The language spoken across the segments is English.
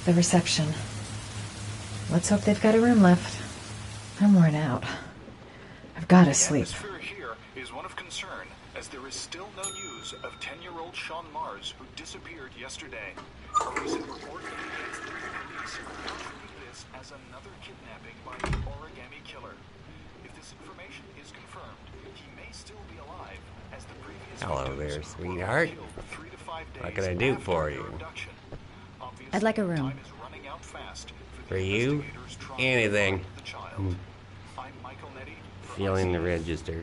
The reception. Let's hope they've got a room left. I'm worn out. I've got to sleep. The atmosphere here is one of concern, as there is still no news of 10-year-old Sean Mars, who disappeared yesterday. A recent report indicates that the police are now treating this as another kidnapping by the origami killer. If this information is confirmed, he may still be alive, as the previous Hello there, victims were sweetheart. killed 3 to 5 days What can I do after for their you? abduction. Obviously, I'd like a room. time is running out fast For the you? investigators trying to Anything. find the child. I'm Michael Nettie. Feeling the register.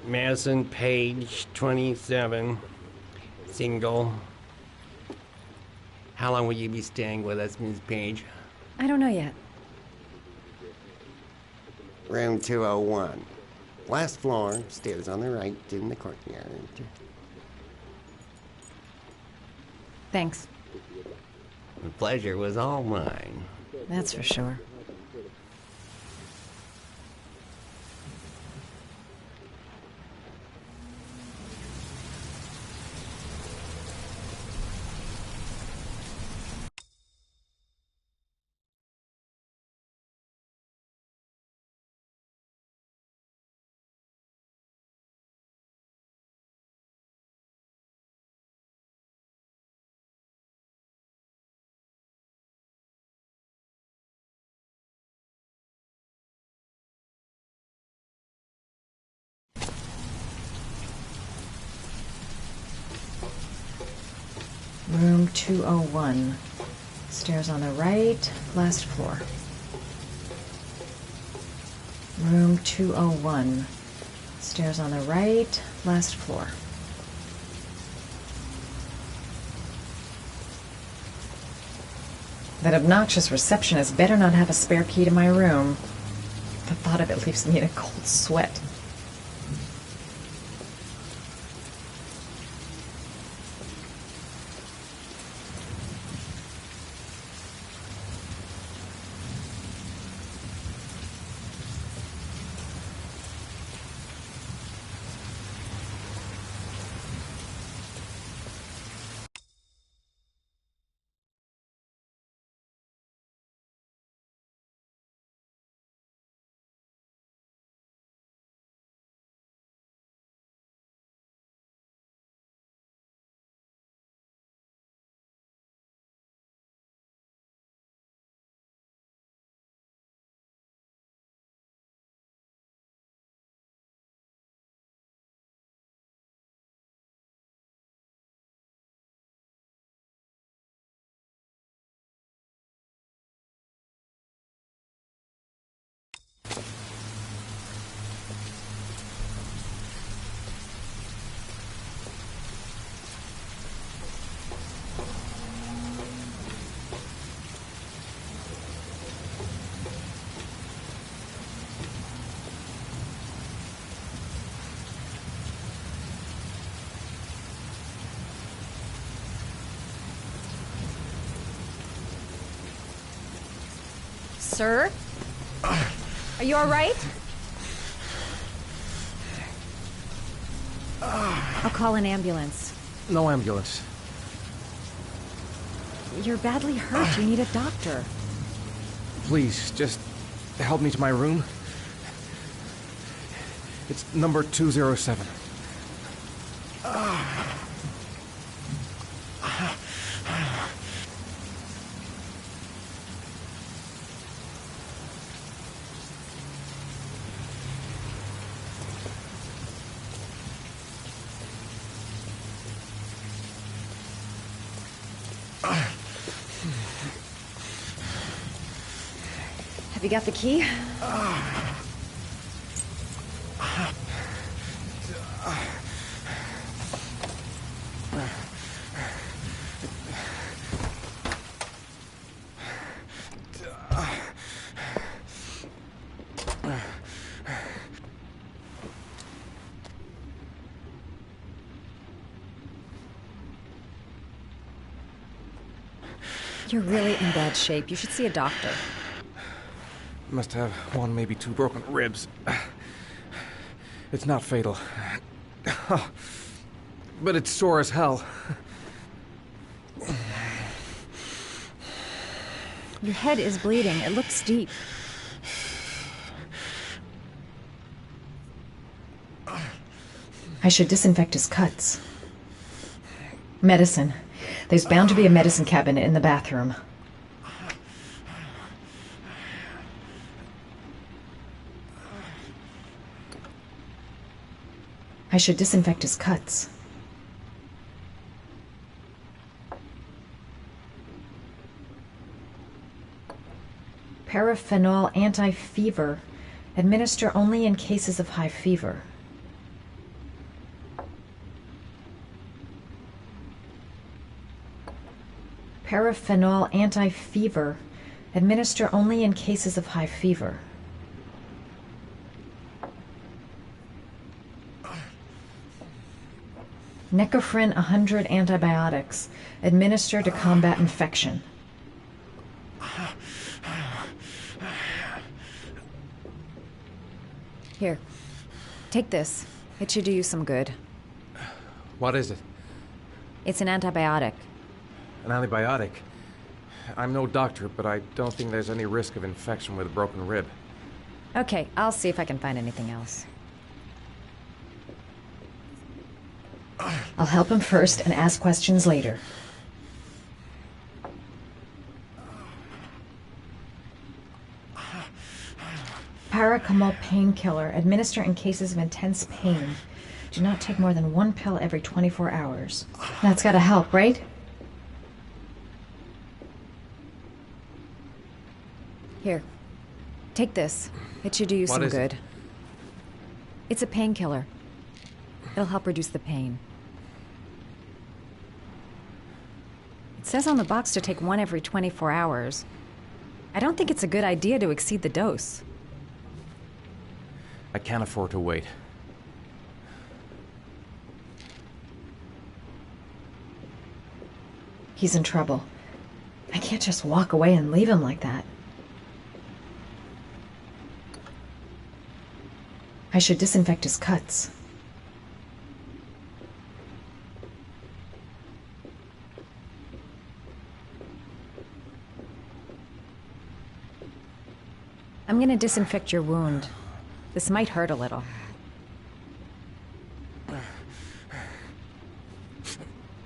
Madison, page 27, single. How long will you be staying with us, Ms. Page? I don't know yet. Room 201. Last floor, stairs on the right, in the courtyard. Thanks. The pleasure was all mine. That's for sure. Room 201. Stairs on the right, last floor. Room 201. Stairs on the right, last floor. That obnoxious receptionist better not have a spare key to my room. The thought of it leaves me in a cold sweat. Sir? Are you all right? I'll call an ambulance. No ambulance. You're badly hurt. You need a doctor. Please, just help me to my room. It's number 207. Have you got the key? You're really in bad shape. You should see a doctor. Must have one, maybe two broken ribs. It's not fatal. But it's sore as hell. Your head is bleeding. It looks deep. I should disinfect his cuts. Medicine. There's bound to be a medicine cabinet in the bathroom. I should disinfect his cuts. Paraphenol anti-fever. Administer only in cases of high fever. Paraphenol anti-fever. Administer only in cases of high fever. Necophren 100 antibiotics. Administer to combat infection. Here. Take this. It should do you some good. What is it? It's an antibiotic. An antibiotic? I'm no doctor, but I don't think there's any risk of infection with a broken rib. Okay, I'll see if I can find anything else. I'll help him first and ask questions later. Paracetamol painkiller. Administer in cases of intense pain. Do not take more than one pill every 24 hours. That's gotta help, right? Here. Take this. It should do you some good. It's a painkiller. It'll help reduce the pain. It says on the box to take one every 24 hours. I don't think it's a good idea to exceed the dose. I can't afford to wait. He's in trouble. I can't just walk away and leave him like that. I should disinfect his cuts. I'm gonna disinfect your wound. This might hurt a little.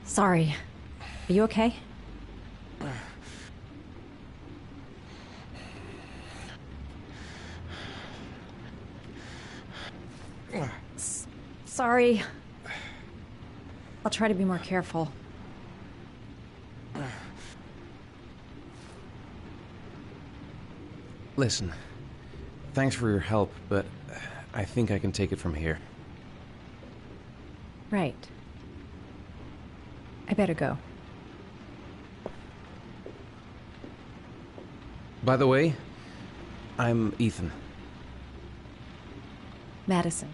Sorry. Are you okay? Sorry. I'll try to be more careful. Listen, thanks for your help, but I think I can take it from here. Right. I better go. By the way, I'm Ethan. Madison.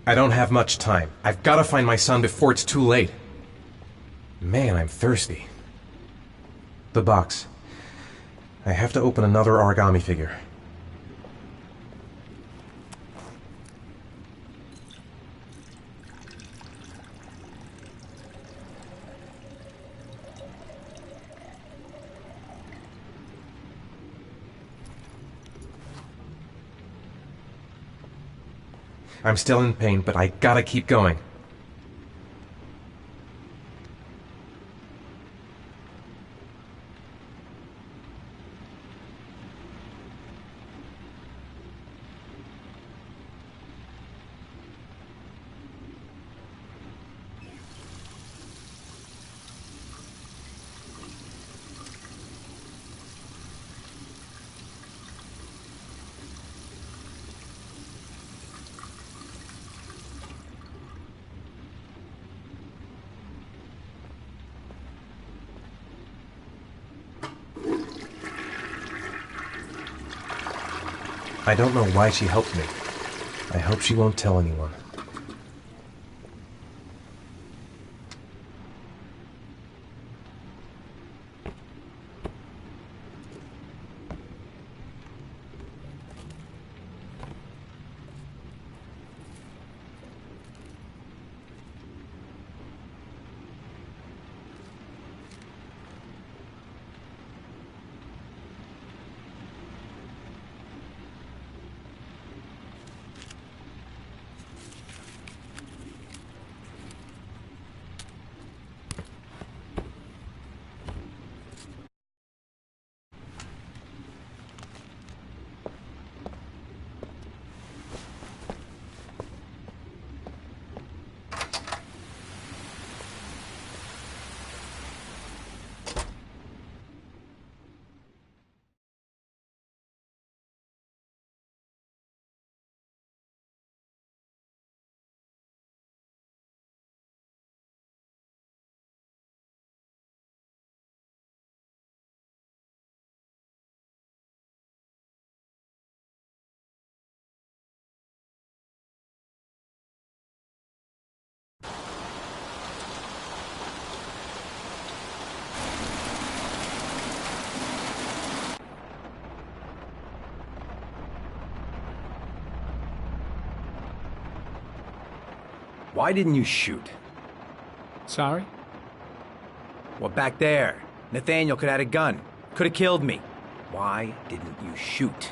I don't have much time. I've got to find my son before it's too late. Man, I'm thirsty. The box. I have to open another origami figure. I'm still in pain, but I gotta keep going. I don't know why she helped me. I hope she won't tell anyone. Why didn't you shoot? Sorry? Well, back there. Nathaniel could have had a gun. Could have killed me. Why didn't you shoot?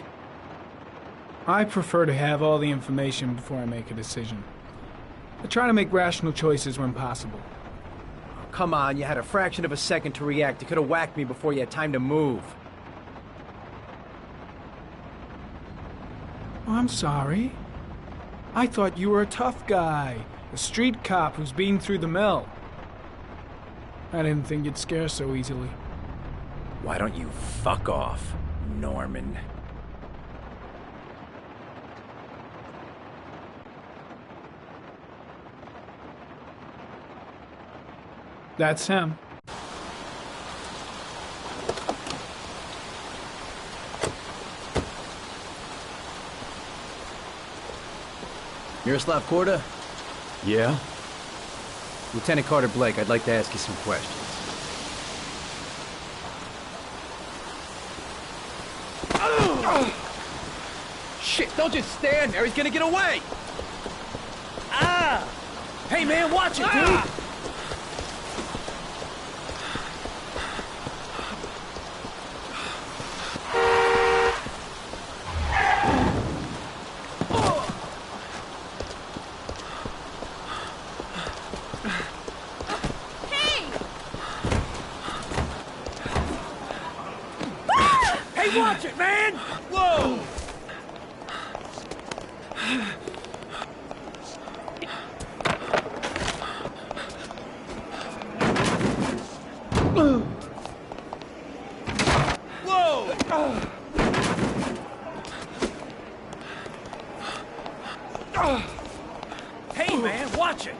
I prefer to have all the information before I make a decision. I try to make rational choices when possible. Oh, come on, you had a fraction of a second to react. You could have whacked me before you had time to move. Oh, I'm sorry. I thought you were a tough guy. A street cop who's been through the mill. I didn't think you'd scare so easily. Why don't you fuck off, Norman? That's him. Miroslav Korda? Yeah? Lieutenant Carter Blake, I'd like to ask you some questions. Shit, don't just stand there, he's gonna get away! Ah! Hey man, watch it, dude! Watch it, man! Whoa! Whoa! Hey, man, watch it!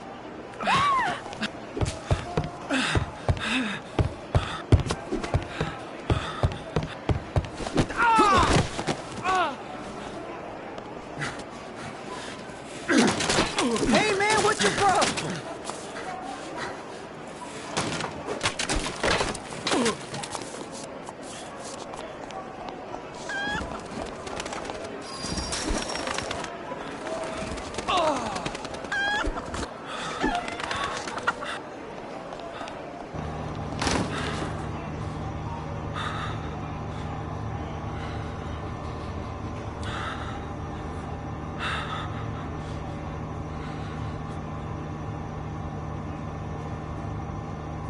Hey, man, what's your problem?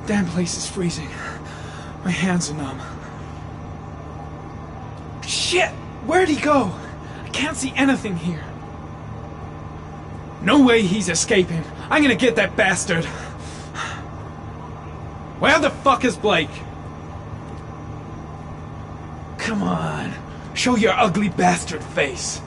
Damn place is freezing. My hands are numb. Shit! Where'd he go? I can't see anything here. No way he's escaping. I'm gonna get that bastard. Where the fuck is Blake? Come on. Show your ugly bastard face.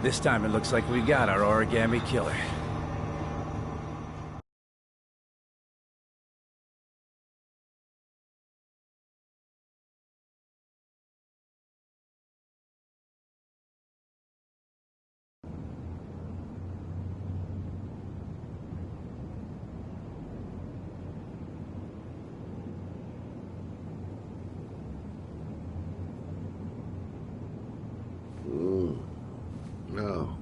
This time it looks like we got our origami killer. No.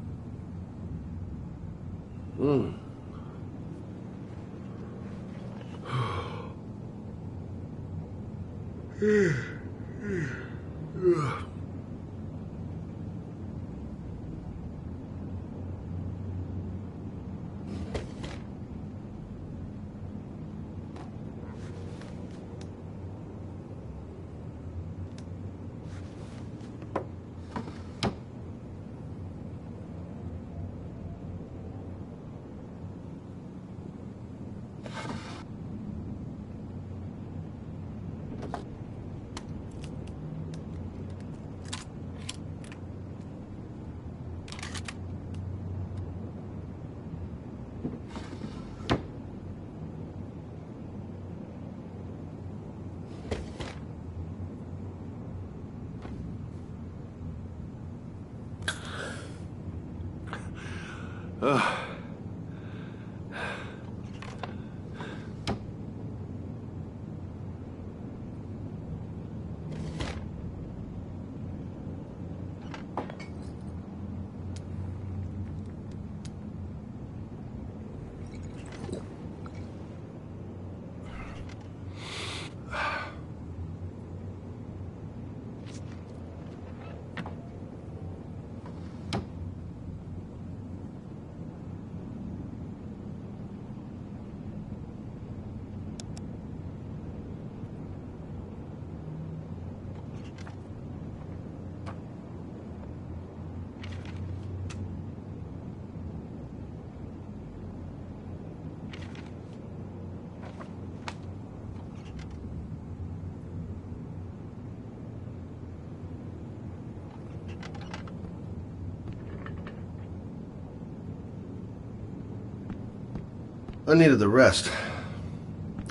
I needed the rest.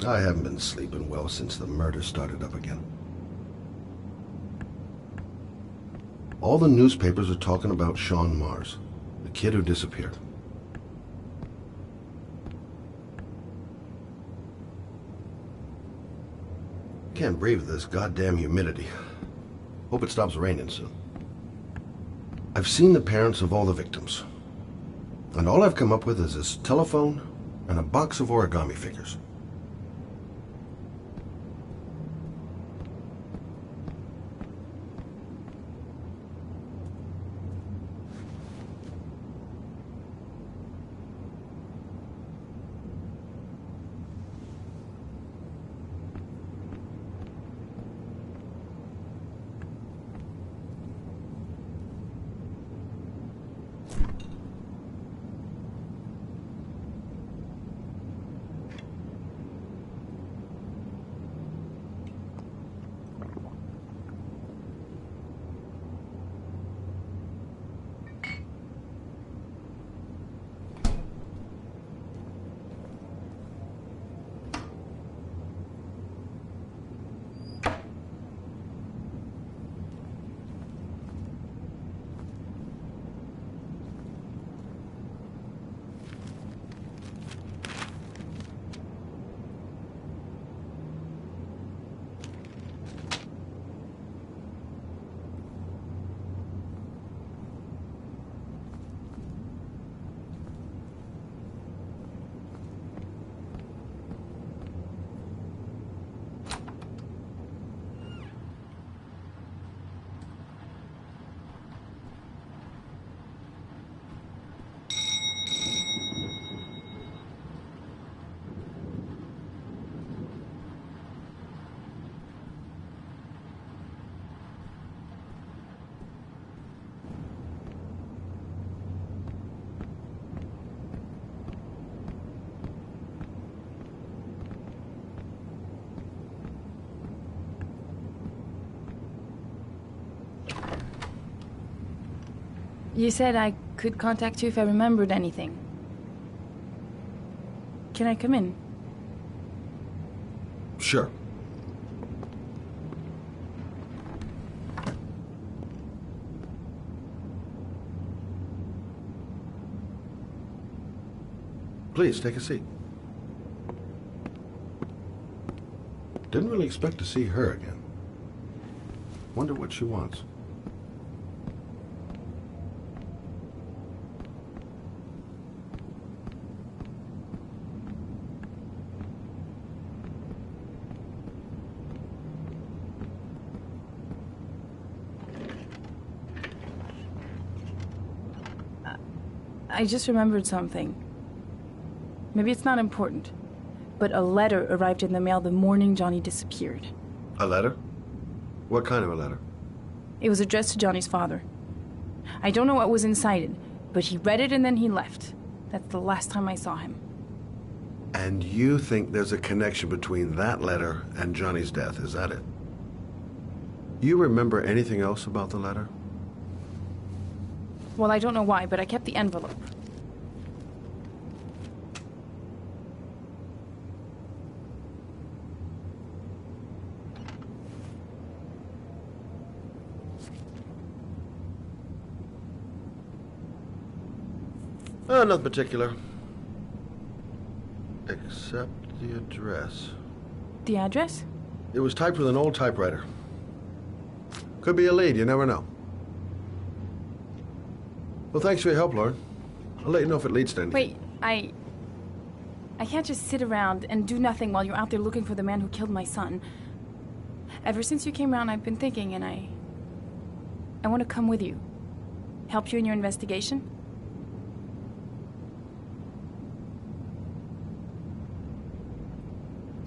I haven't been sleeping well since the murder started up again. All the newspapers are talking about Sean Mars, the kid who disappeared. Can't breathe this goddamn humidity. Hope it stops raining soon. I've seen the parents of all the victims, and all I've come up with is this telephone and a box of origami figures. You said I could contact you if I remembered anything. Can I come in? Sure. Please, take a seat. Didn't really expect to see her again. Wonder what she wants. I just remembered something. Maybe it's not important, but a letter arrived in the mail the morning Johnny disappeared. A letter? What kind of a letter? It was addressed to Johnny's father. I don't know what was inside it, but he read it and then he left. That's the last time I saw him. And you think there's a connection between that letter and Johnny's death, is that it? You remember anything else about the letter? Well, I don't know why, but I kept the envelope. Nothing particular. Except the address. The address? It was typed with an old typewriter. Could be a lead, you never know. Well, thanks for your help, Lauren. I'll let you know if it leads to anything. Wait, I can't just sit around and do nothing while you're out there looking for the man who killed my son. Ever since you came around, I've been thinking, and I want to come with you. Help you in your investigation.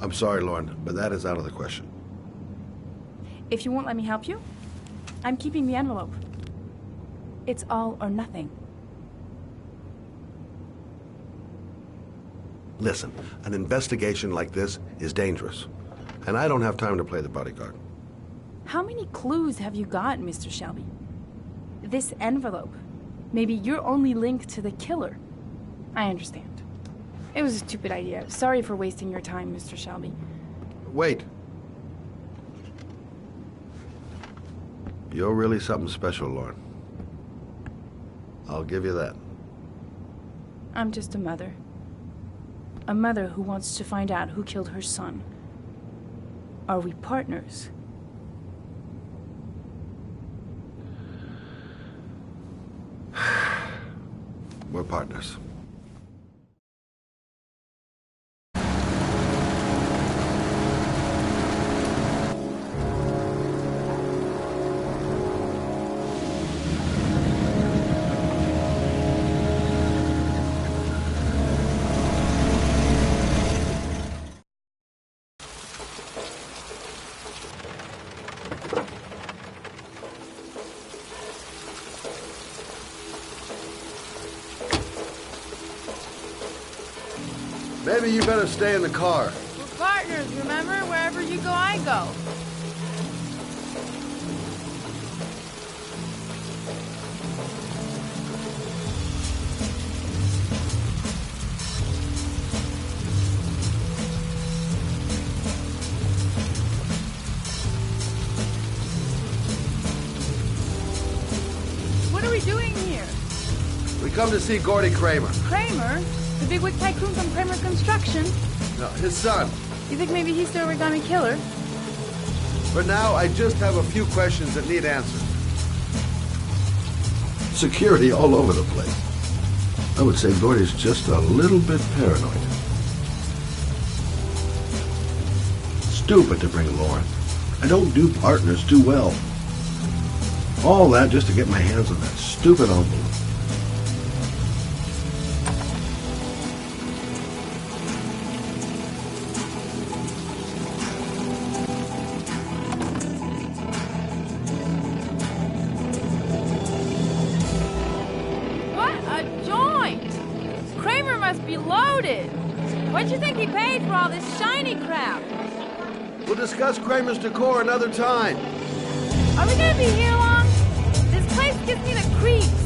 I'm sorry, Lauren, but that is out of the question. If you won't let me help you, I'm keeping the envelope. It's all or nothing. Listen, an investigation like this is dangerous, and I don't have time to play the bodyguard. How many clues have you got, Mr. Shelby? This envelope. Maybe your only link to the killer. I understand. It was a stupid idea. Sorry for wasting your time, Mr. Shelby. Wait. You're really something special, Lauren. I'll give you that. I'm just a mother. A mother who wants to find out who killed her son. Are we partners? We're partners. Maybe you better stay in the car. We're partners, remember? Wherever you go, I go. What are we doing here? We come to see Gordy Kramer. Kramer? The bigwig tycoon from Kramer Construction? No, his son. You think maybe he's the origami killer? For now, I just have a few questions that need answered. Security all over the place. I would say Gordy's just a little bit paranoid. Stupid to bring Lauren. I don't do partners too well. All that just to get my hands on that stupid envelope. What do you think he paid for all this shiny crap? We'll discuss Kramer's decor another time. Are we gonna be here long? This place gives me the creeps.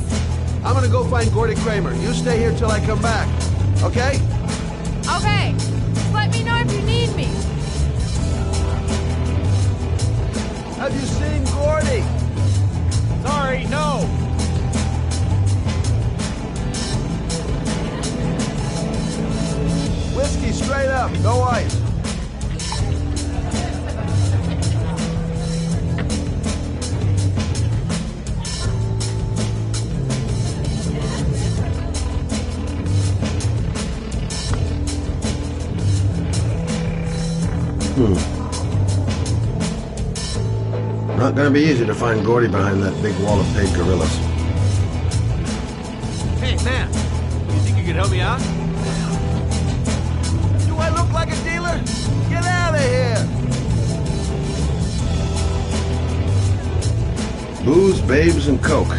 I'm gonna go find Gordy Kramer. You stay here till I come back. Okay? Okay. Just let me know if you need me. Have you seen Gordy? Sorry, no. Whiskey straight up, no ice. Not gonna be easy to find Gordy behind that big wall of paid gorillas. Hey, man. You think you could help me out? Do I look like a dealer? Get out of here! Booze, babes, and coke.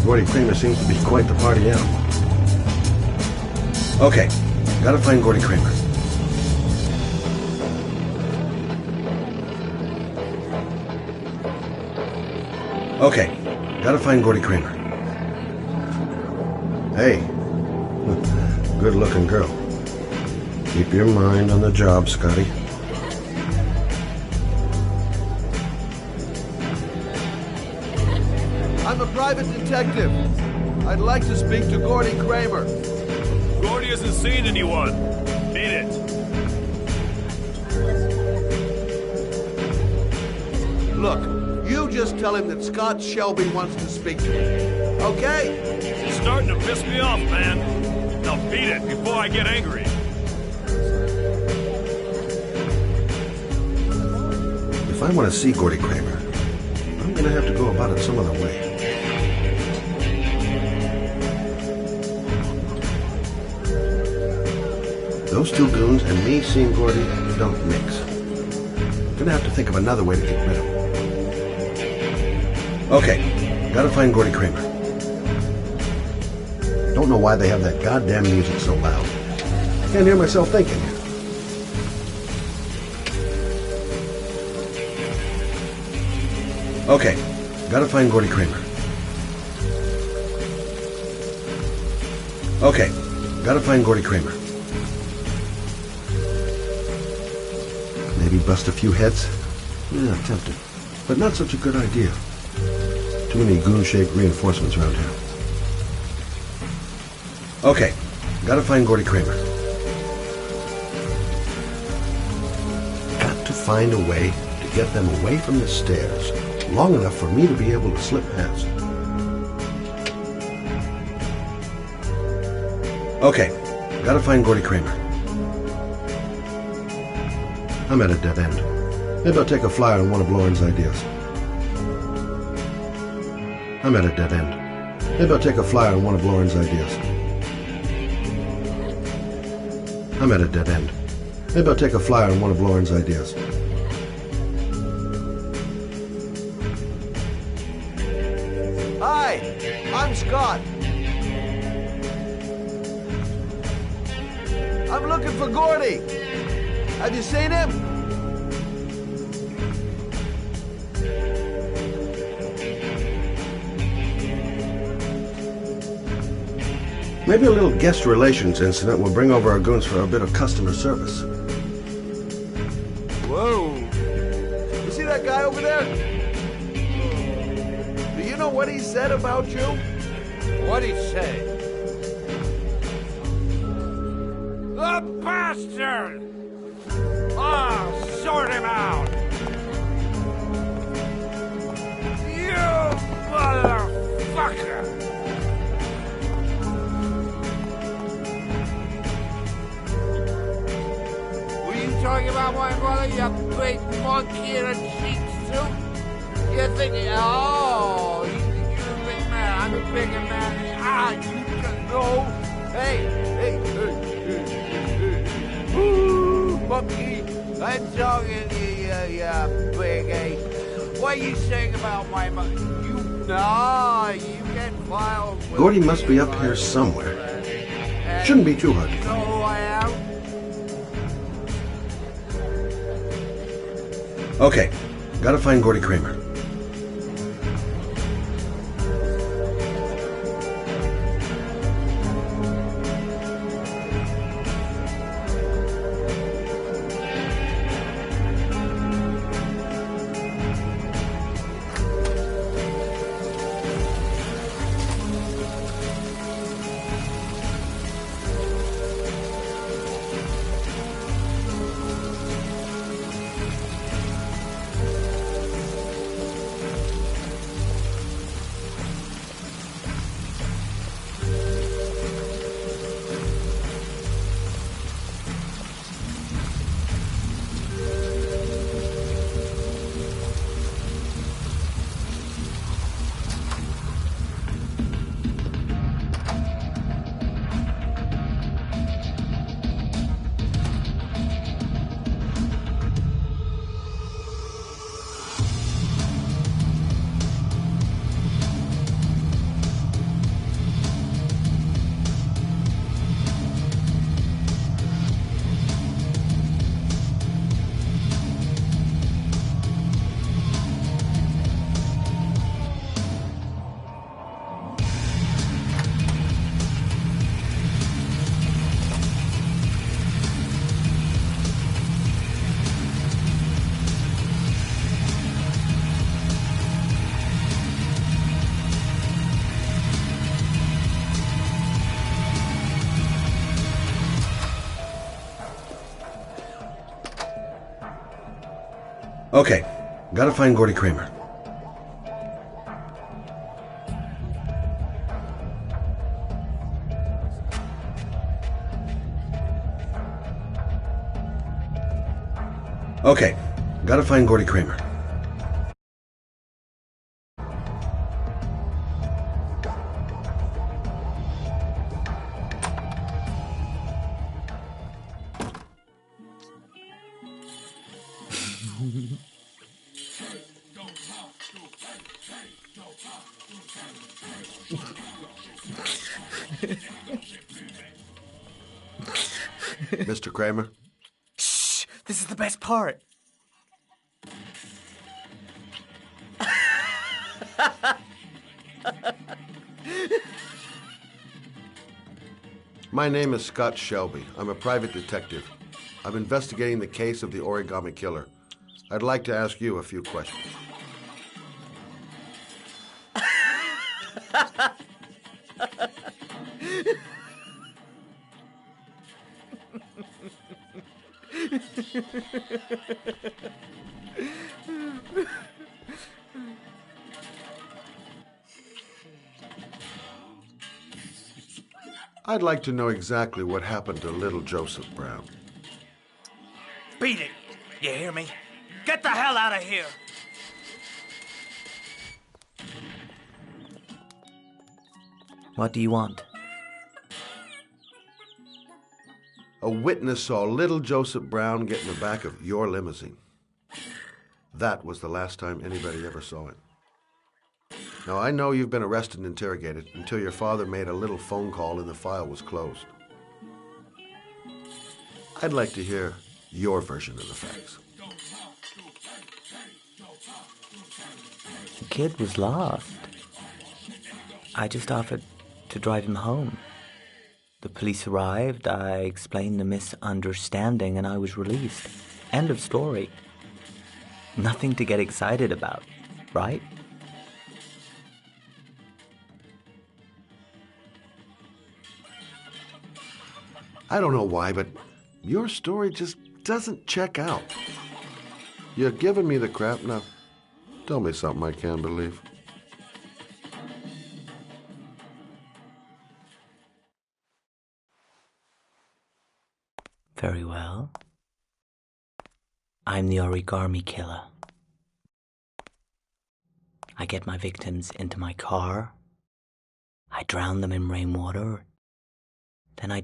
Gordy Kramer seems to be quite the party animal. Okay, gotta find Gordy Kramer. Okay, gotta find Gordy Kramer. Hey, good-looking girl. Keep your mind on the job, Scotty. I'm a private detective. I'd like to speak to Gordy Kramer. Gordy hasn't seen anyone. Beat it. Look. You just tell him that Scott Shelby wants to speak to him. Okay? It's starting to piss me off, man. Now beat it before I get angry. If I want to see Gordy Kramer, I'm going to have to go about it some other way. Those two goons and me seeing Gordy don't mix. I'm going to have to think of another way to get rid of him. Okay, gotta find Gordy Kramer. Don't know why they have that goddamn music so loud. Can't hear myself thinking. Okay, gotta find Gordy Kramer. Okay, gotta find Gordy Kramer. Maybe bust a few heads? Yeah, tempted. But not such a good idea. Too many goon-shaped reinforcements around here. Okay, gotta find Gordy Kramer. Got to find a way to get them away from the stairs, long enough for me to be able to slip past. Okay, gotta find Gordy Kramer. I'm at a dead end. Maybe I'll take a flyer on one of Lauren's ideas. I'm at a dead end. Maybe I'll take a flyer on one of Lauren's ideas. I'm at a dead end. Maybe I'll take a flyer on one of Lauren's ideas. Hi, I'm Scott. I'm looking for Gordy. Have you seen him? Maybe a little guest relations incident will bring over our goons for a bit of customer service. Whoa! You see that guy over there? Do you know what he said about you? What'd he say? The bastard! I'll sort him out! You motherfucker! Talking about my brother, you big monkey in a cheap suit? You're thinking, oh, you think you're a big man, I'm a bigger man. You just know. Hey. Ooh, monkey, I'm talking to you, big ape. What are you saying about my mother? You get filed. Gordy must be up here somewhere. Shouldn't be too hard to find. You know who I am? Okay, gotta find Gordy Kramer. Okay, gotta find Gordy Kramer. Okay, gotta find Gordy Kramer. Mr. Kramer? Shh! This is the best part. My name is Scott Shelby. I'm a private detective. I'm investigating the case of the origami killer. I'd like to ask you a few questions. I'd like to know exactly what happened to little Joseph Brown. Beat it! You hear me? Get the hell out of here! What do you want? A witness saw little Joseph Brown get in the back of your limousine. That was the last time anybody ever saw it. Now, I know you've been arrested and interrogated until your father made a little phone call and the file was closed. I'd like to hear your version of the facts. The kid was lost. I just offered to drive him home. The police arrived, I explained the misunderstanding, and I was released. End of story. Nothing to get excited about, right? I don't know why, but your story just doesn't check out. You're giving me the crap now. Tell me something I can't believe. Very well. I'm the origami killer. I get my victims into my car. I drown them in rainwater. Then I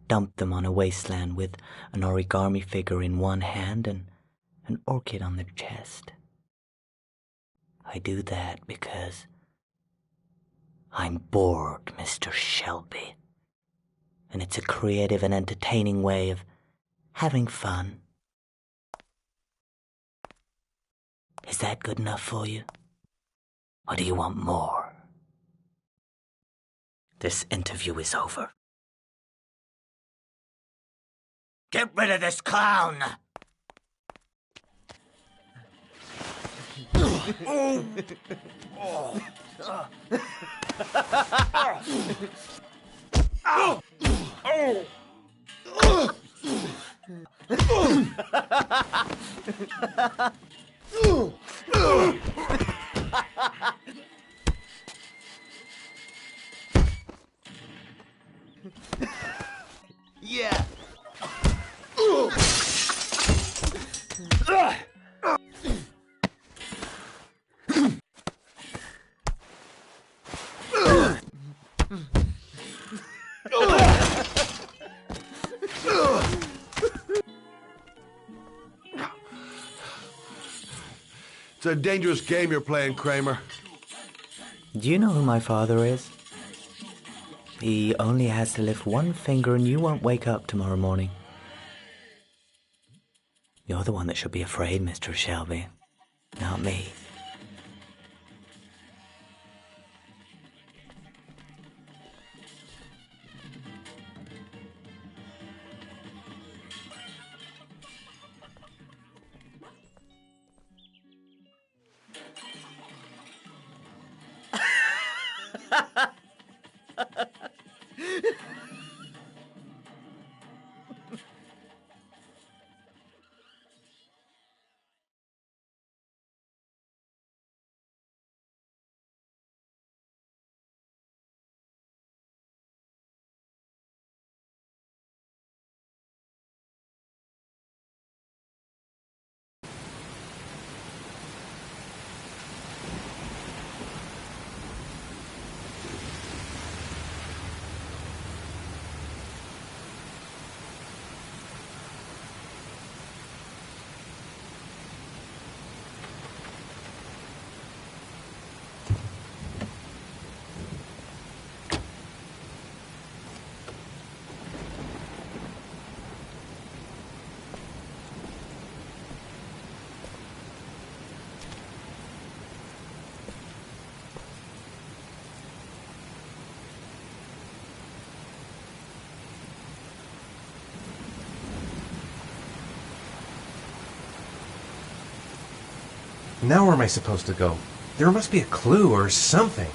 dump them on a wasteland with an origami figure in one hand and an orchid on their chest. I do that because I'm bored, Mr. Shelby. And it's a creative and entertaining way of having fun. Is that good enough for you? Or do you want more? This interview is over. Get rid of this clown! Yeah. It's a dangerous game you're playing, Kramer. Do you know who my father is? He only has to lift one finger and you won't wake up tomorrow morning. You're the one that should be afraid, Mr. Shelby, not me. Now where am I supposed to go? There must be a clue or something.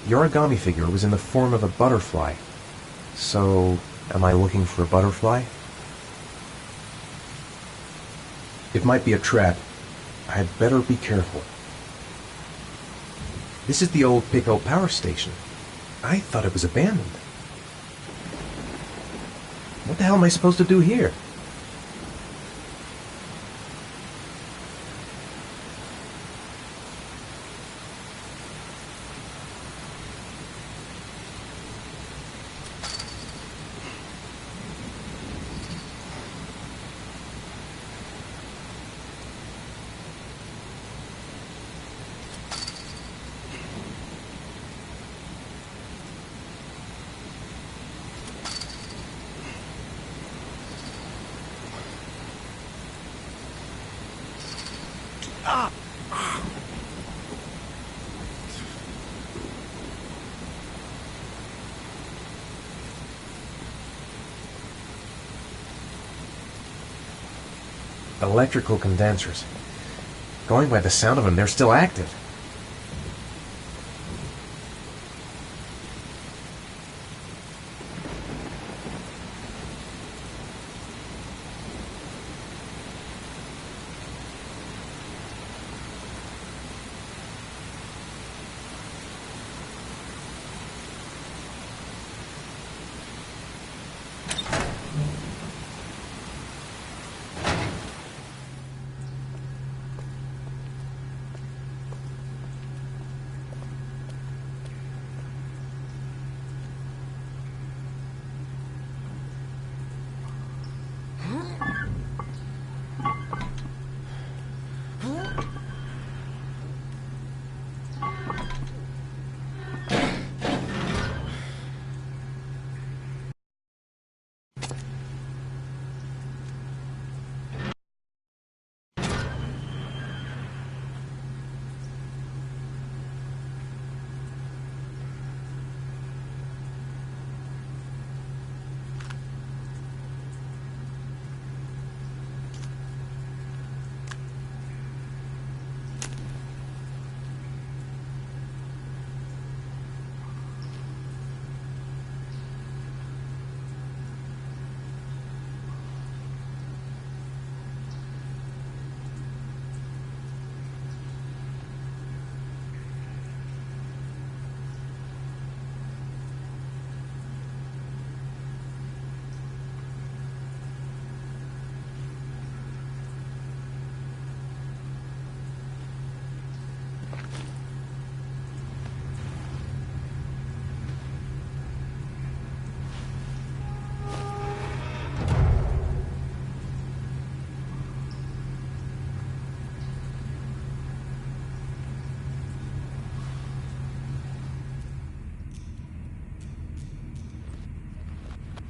The origami figure was in the form of a butterfly. So, am I looking for a butterfly? It might be a trap. I'd better be careful. This is the old Pico power station. I thought it was abandoned. What the hell am I supposed to do here? Electrical condensers. Going by the sound of them, they're still active.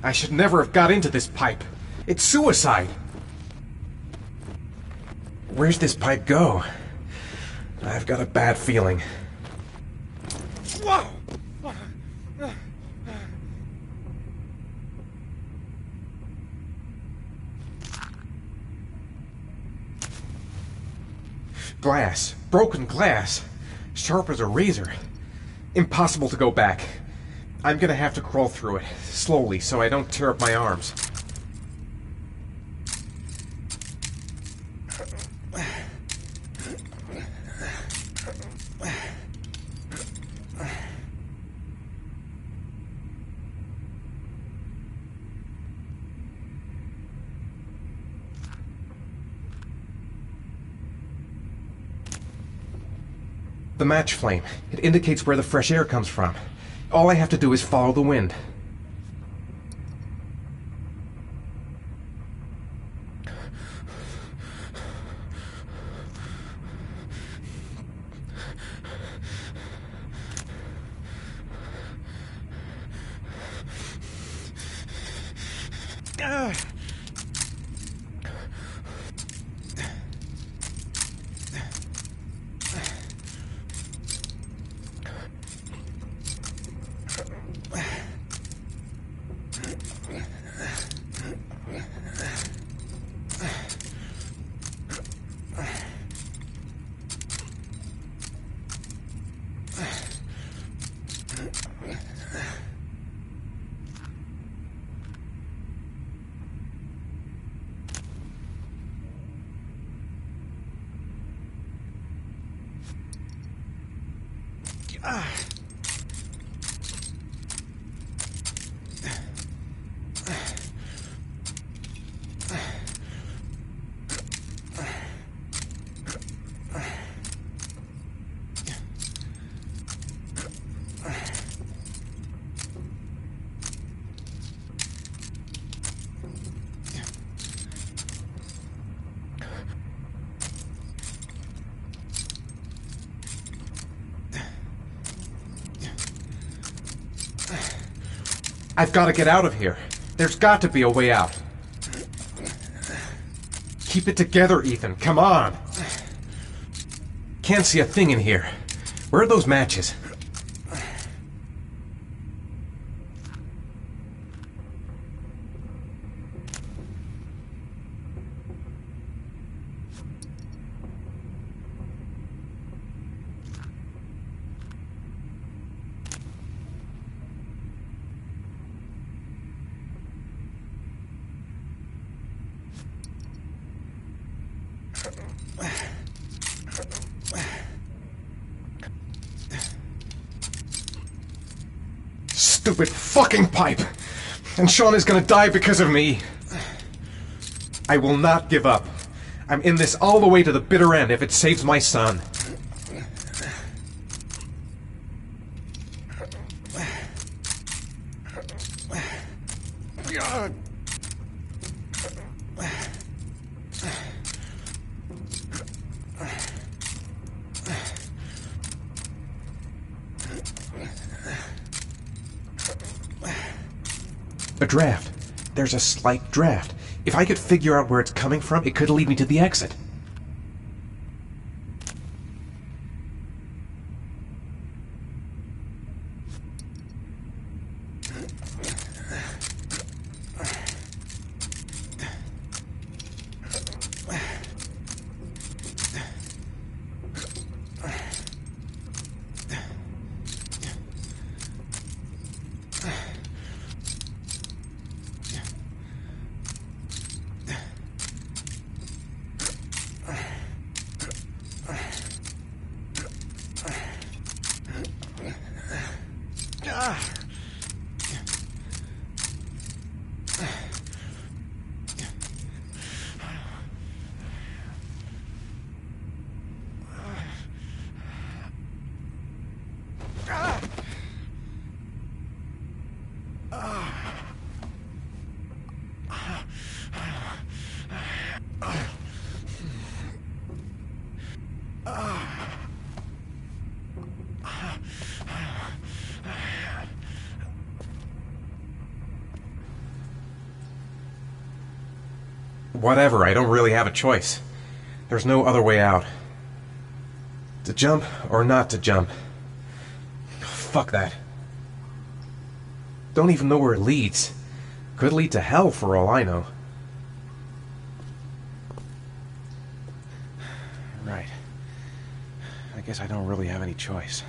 I should never have got into this pipe. It's suicide. Where's this pipe go? I've got a bad feeling. Whoa! Glass. Broken glass. Sharp as a razor. Impossible to go back. I'm gonna have to crawl through it, slowly, so I don't tear up my arms. The match flame. It indicates where the fresh air comes from. All I have to do is follow the wind. I've got to get out of here. There's got to be a way out. Keep it together, Ethan. Come on. Can't see a thing in here. Where are those matches? Stupid fucking pipe! And Sean is gonna die because of me! I will not give up. I'm in this all the way to the bitter end if it saves my son. A draft. There's a slight draft. If I could figure out where it's coming from, it could lead me to the exit. Whatever, I don't really have a choice. There's no other way out. To jump or not to jump. Fuck that. Don't even know where it leads. Could lead to hell for all I know. Right. I guess I don't really have any choice.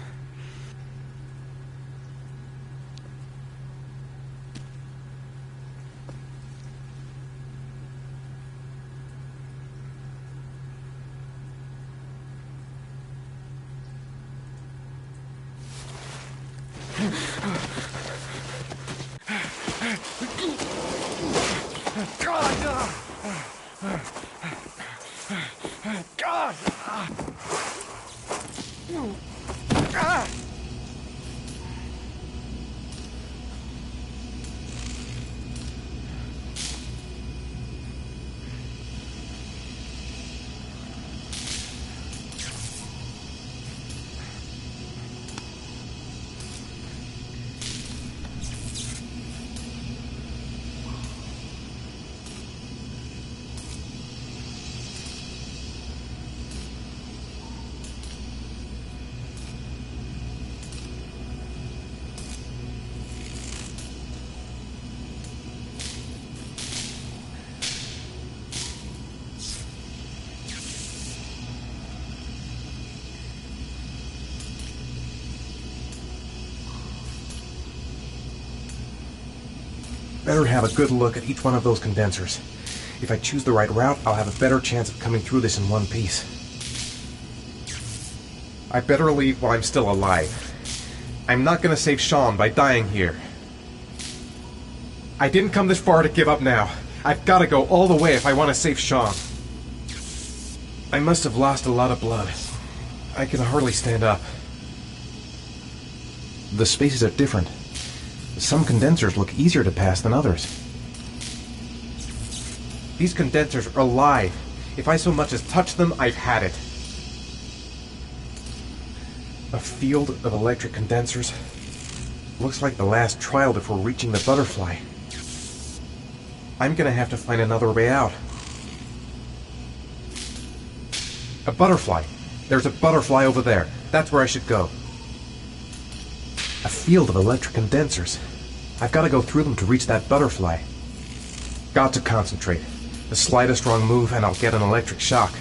Better have a good look at each one of those condensers. If I choose the right route, I'll have a better chance of coming through this in one piece. I better leave while I'm still alive. I'm not gonna save Sean by dying here. I didn't come this far to give up now. I've gotta go all the way if I want to save Sean. I must have lost a lot of blood. I can hardly stand up. The spaces are different. Some condensers look easier to pass than others. These condensers are alive. If I so much as touch them, I've had it. A field of electric condensers. Looks like the last trial before reaching the butterfly. I'm gonna have to find another way out. A butterfly. There's a butterfly over there. That's where I should go. A field of electric condensers. I've got to go through them to reach that butterfly. Got to concentrate. The slightest wrong move and I'll get an electric shock.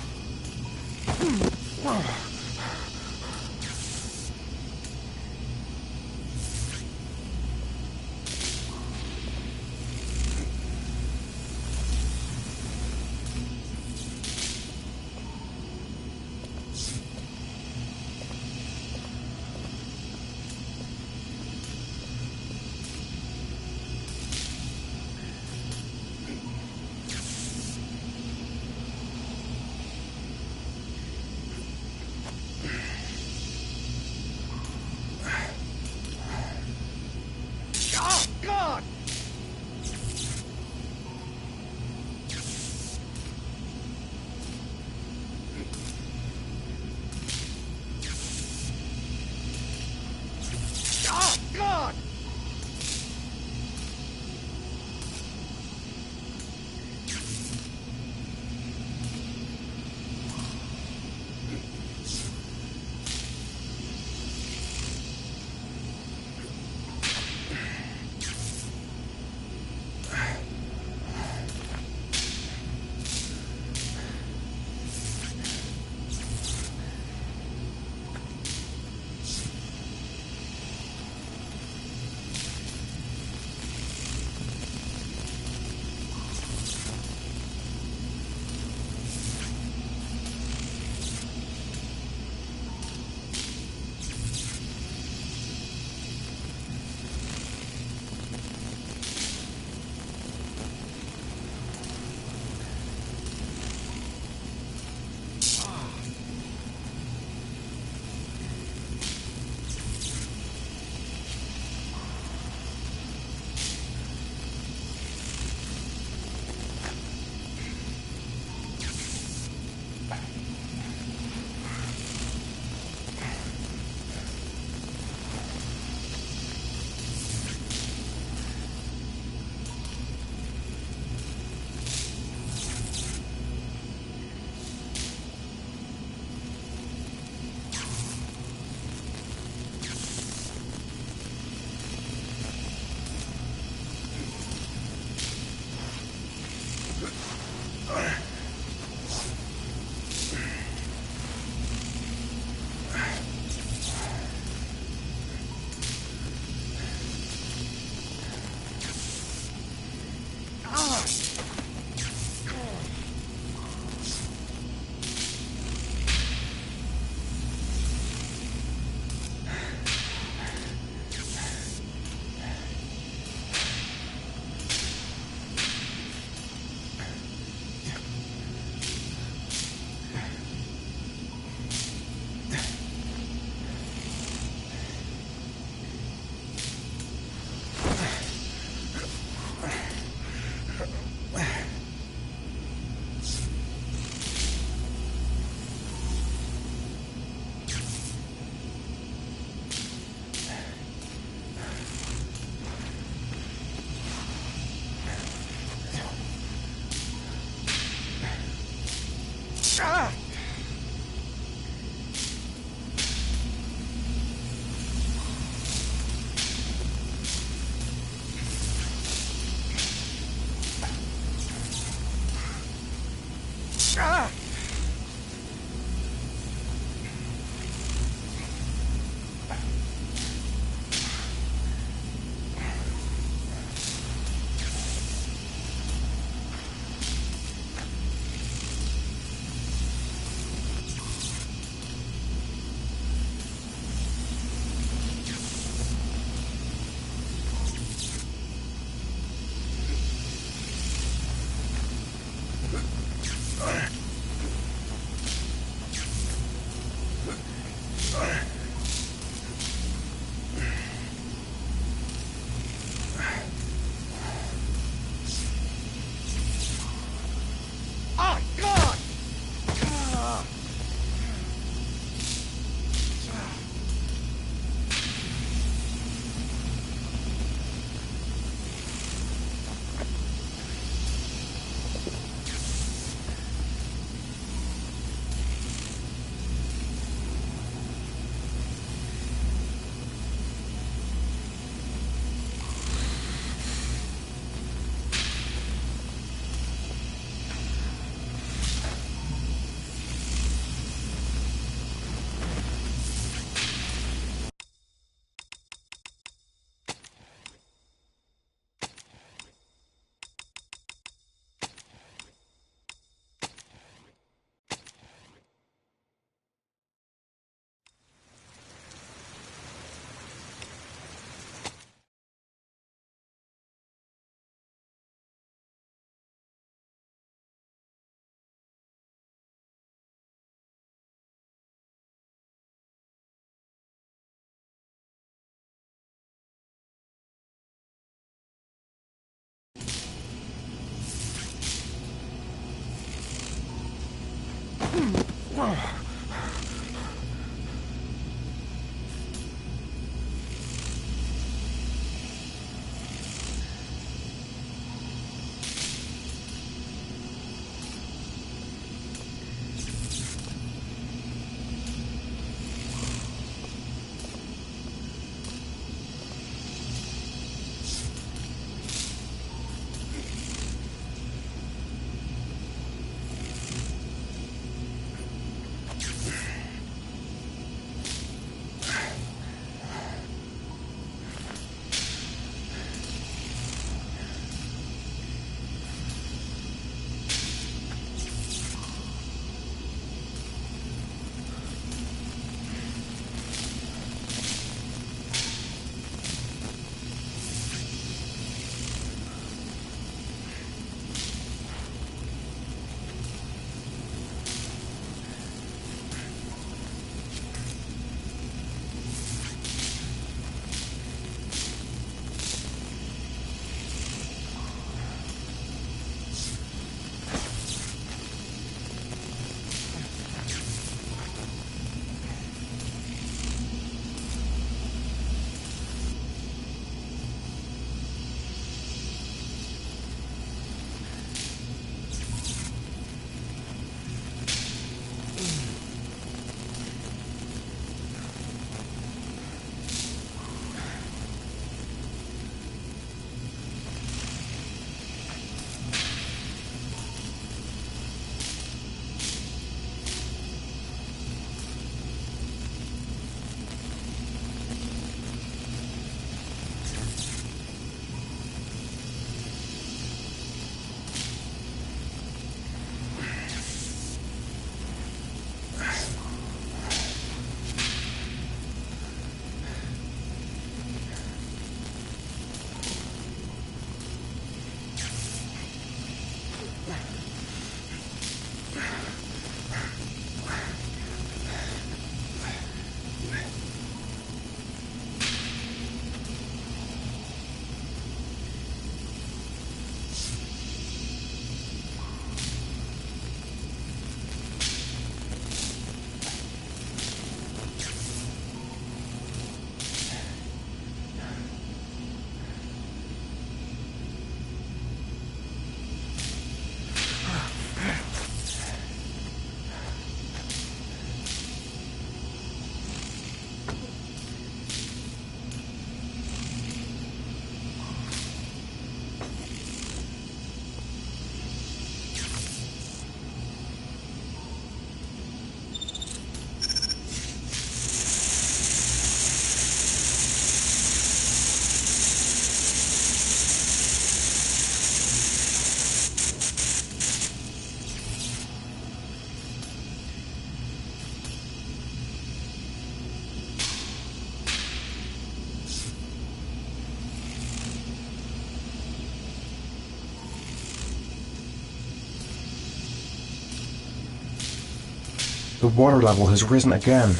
The water level has risen again.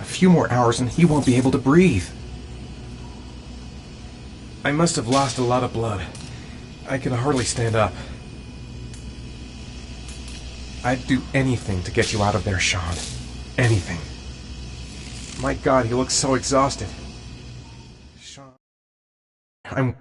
A few more hours and he won't be able to breathe. I must have lost a lot of blood. I can hardly stand up. I'd do anything to get you out of there, Sean. Anything. My God, he looks so exhausted. Sean... I'm...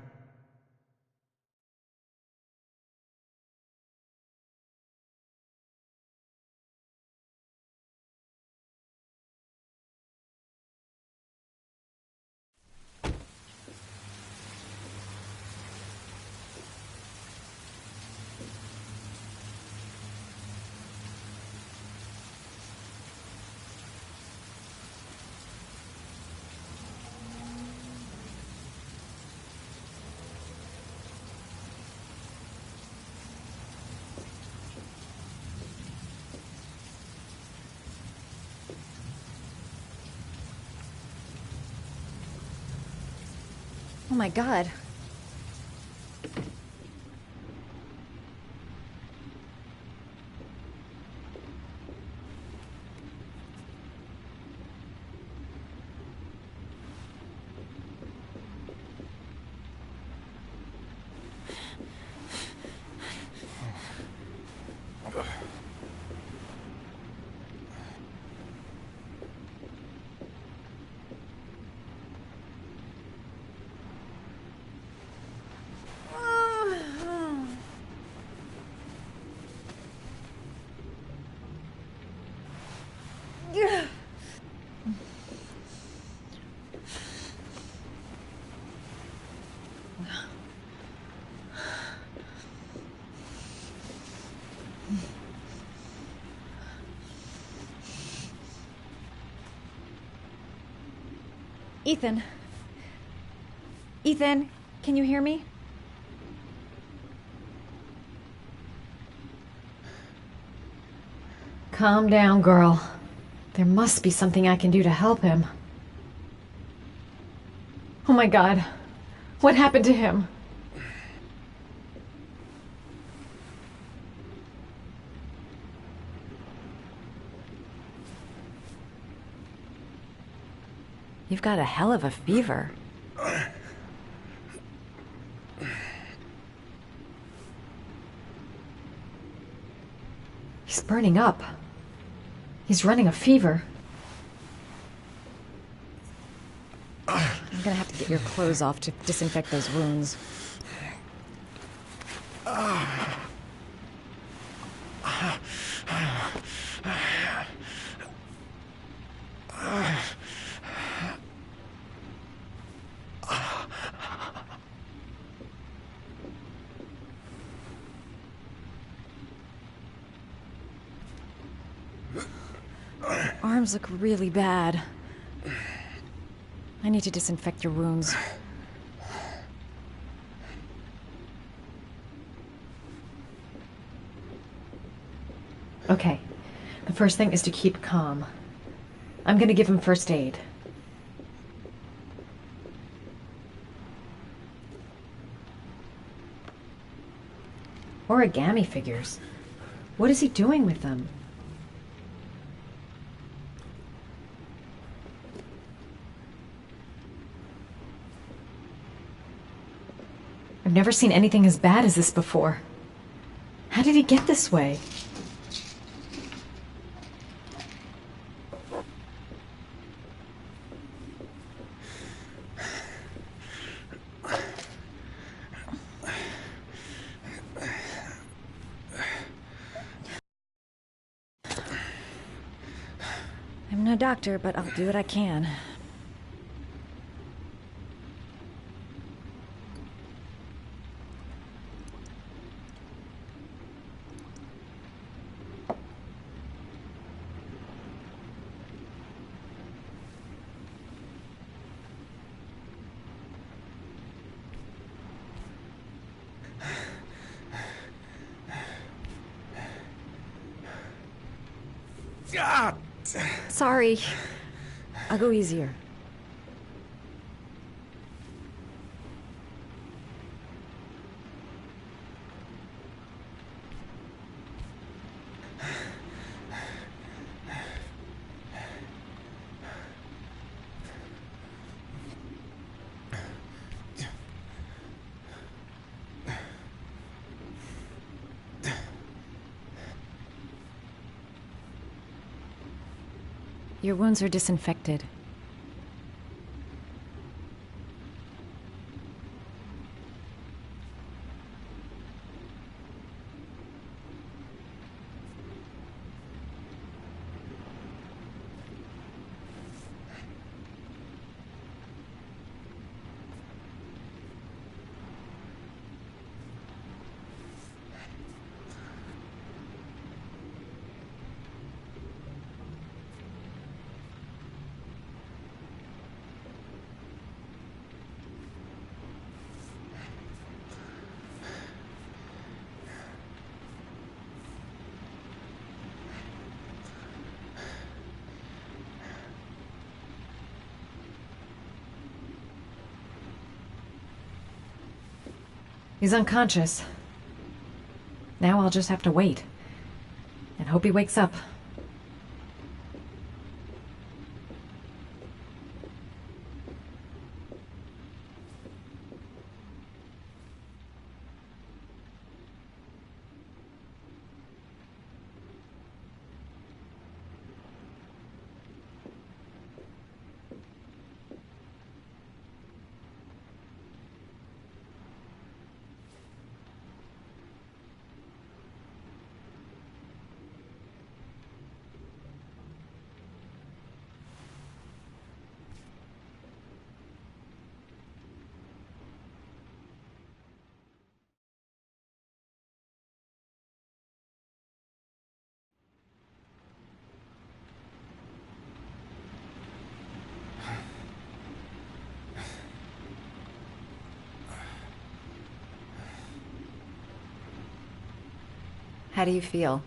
Oh my God. Ethan. Ethan, can you hear me? Calm down, girl. There must be something I can do to help him. Oh my God. What happened to him? You've got a hell of a fever. He's burning up. He's running a fever. I'm gonna have to get your clothes off to disinfect those wounds. Arms look really bad. I need to disinfect your wounds. Okay. The first thing is to keep calm. I'm gonna give him first aid. Origami figures. What is he doing with them? I've never seen anything as bad as this before. How did he get this way? I'm no doctor, but I'll do what I can. Sorry. I'll go easier. Your wounds are disinfected. He's unconscious. Now I'll just have to wait. And hope he wakes up. How do you feel?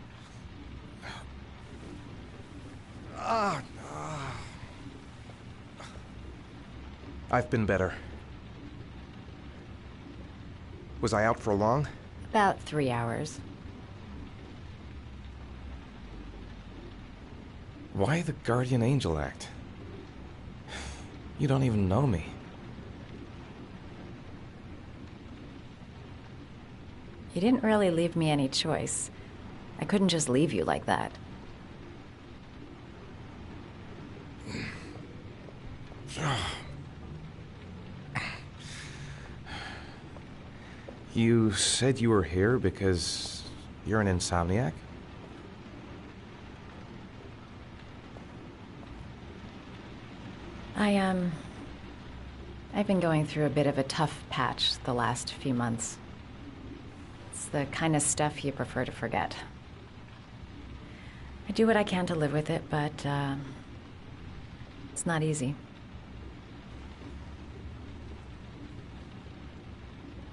I've been better. Was I out for long? About 3 hours. Why the guardian angel act? You don't even know me. You didn't really leave me any choice. I couldn't just leave you like that. You said you were here because you're an insomniac? I've been going through a bit of a tough patch the last few months. It's the kind of stuff you prefer to forget. I do what I can to live with it, but it's not easy.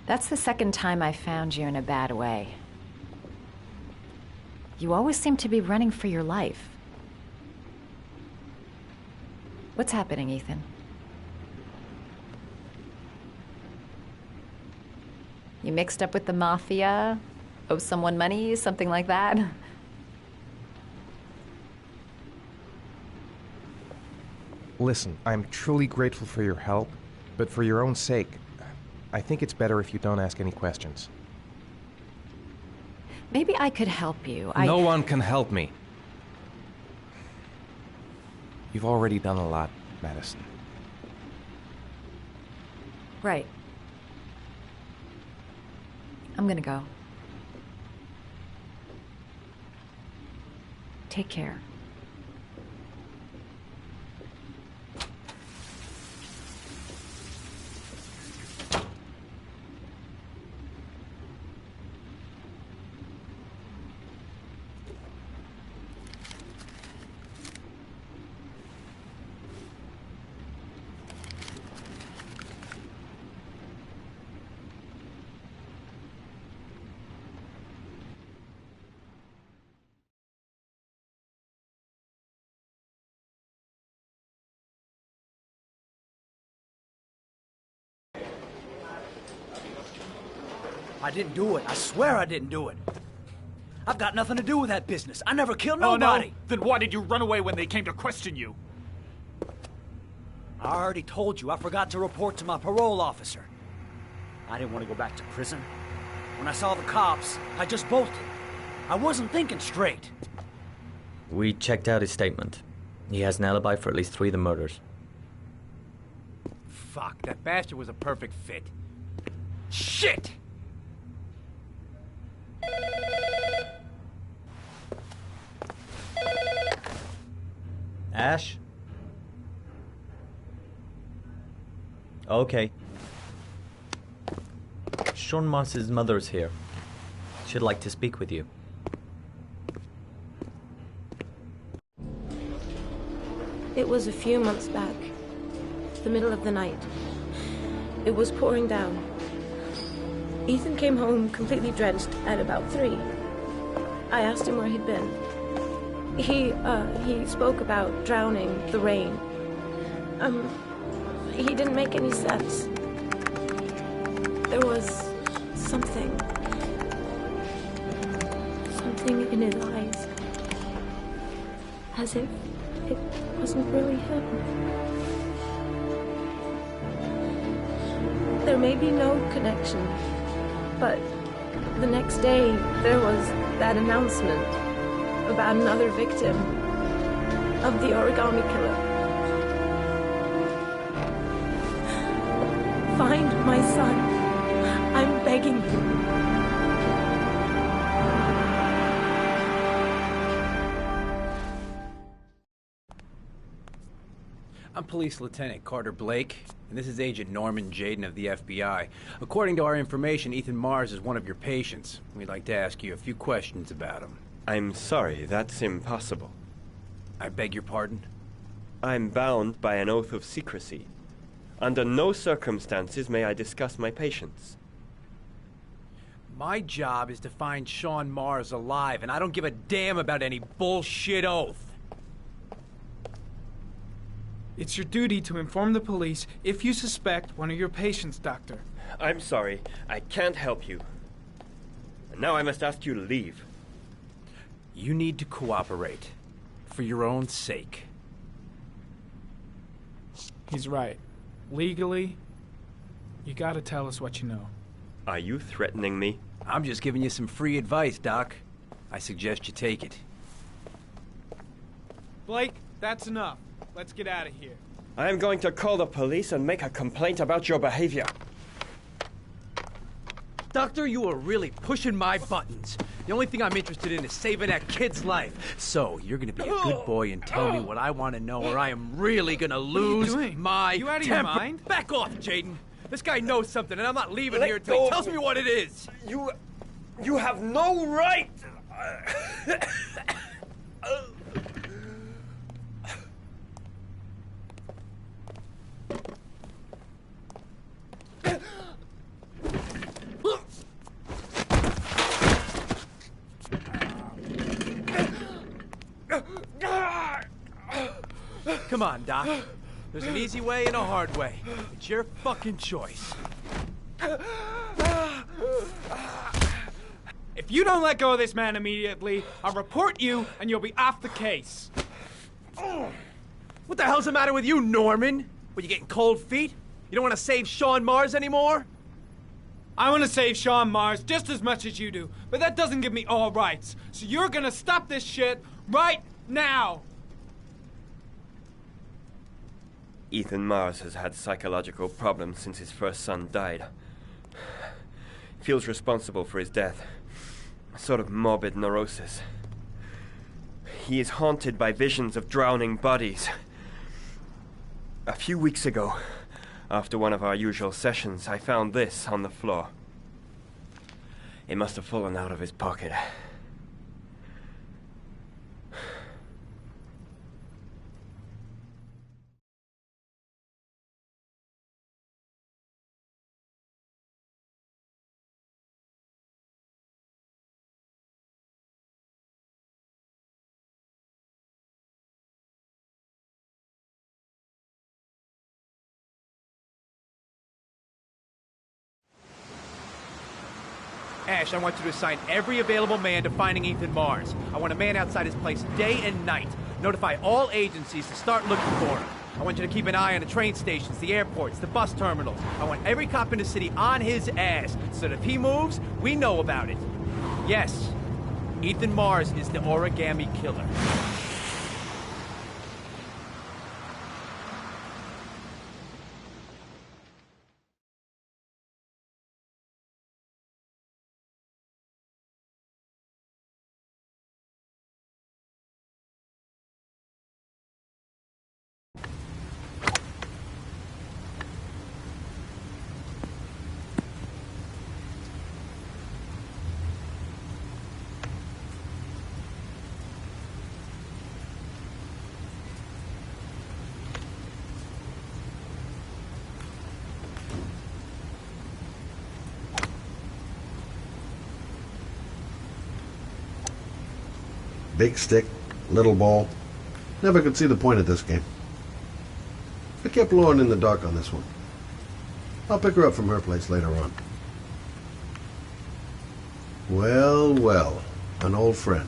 That's the second time I found you in a bad way. You always seem to be running for your life. What's happening, Ethan? You mixed up with the mafia? Owe someone money? Something like that? Listen, I'm truly grateful for your help, but for your own sake, I think it's better if you don't ask any questions. Maybe I could help you. No one can help me. You've already done a lot, Madison. Right. I'm gonna go. Take care. I didn't do it. I swear I didn't do it. I've got nothing to do with that business. I never killed nobody. Oh, no? Then why did you run away when they came to question you? I already told you I forgot to report to my parole officer. I didn't want to go back to prison. When I saw the cops, I just bolted. I wasn't thinking straight. We checked out his statement. He has an alibi for at least 3 of the murders. Fuck, that bastard was a perfect fit. Shit! Ash? Okay. Sean Mars's mother's here. She'd like to speak with you. It was a few months back. The middle of the night. It was pouring down. Ethan came home completely drenched at about 3. I asked him where he'd been. He spoke about drowning, the rain. He didn't make any sense. There was something in his eyes. As if it wasn't really him. There may be no connection, but the next day there was that announcement about another victim of the origami killer. Find my son. I'm begging you. I'm Police Lieutenant Carter Blake, and this is Agent Norman Jaden of the FBI. According to our information, Ethan Mars is one of your patients. We'd like to ask you a few questions about him. I'm sorry, that's impossible. I beg your pardon? I'm bound by an oath of secrecy. Under no circumstances may I discuss my patients. My job is to find Sean Mars alive, and I don't give a damn about any bullshit oath. It's your duty to inform the police if you suspect one of your patients, Doctor. I'm sorry. I can't help you. And now I must ask you to leave. You need to cooperate. For your own sake. He's right. Legally, you gotta tell us what you know. Are you threatening me? I'm just giving you some free advice, Doc. I suggest you take it. Blake, that's enough. Let's get out of here. I am going to call the police and make a complaint about your behavior. Doctor, you are really pushing my buttons. The only thing I'm interested in is saving that kid's life. So, you're gonna be a good boy and tell me what I want to know, or I am really gonna lose my You out of temper. your mind? Back off, Jaden. This guy knows something, and I'm not leaving here until he tells me what it is. You have no right! Come on, Doc. There's an easy way and a hard way. It's your fucking choice. If you don't let go of this man immediately, I'll report you and you'll be off the case. What the hell's the matter with you, Norman? What, you getting cold feet? You don't want to save Sean Mars anymore? I want to save Sean Mars just as much as you do, but that doesn't give me all rights. So you're gonna stop this shit right now. Ethan Mars has had psychological problems since his first son died. He feels responsible for his death. A sort of morbid neurosis. He is haunted by visions of drowning bodies. A few weeks ago, after one of our usual sessions, I found this on the floor. It must have fallen out of his pocket. Ash, I want you to assign every available man to finding Ethan Mars. I want a man outside his place day and night. Notify all agencies to start looking for him. I want you to keep an eye on the train stations, the airports, the bus terminals. I want every cop in the city on his ass, so that if he moves, we know about it. Yes, Ethan Mars is the origami killer. Big stick, little ball. Never could see the point of this game. I kept Lauren in the dark on this one. I'll pick her up from her place later on. Well, well, an old friend.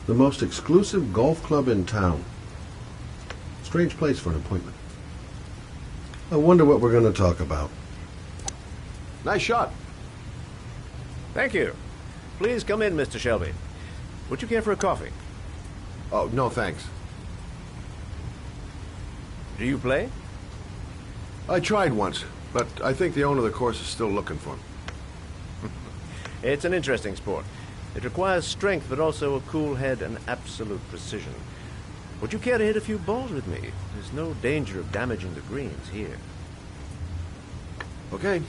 The most exclusive golf club in town. Strange place for an appointment. I wonder what we're going to talk about. Nice shot. Thank you. Please come in, Mr. Shelby. Would you care for a coffee? Oh, no thanks. Do you play? I tried once, but I think the owner of the course is still looking for me. It's an interesting sport. It requires strength, but also a cool head and absolute precision. Would you care to hit a few balls with me? There's no danger of damaging the greens here. Okay.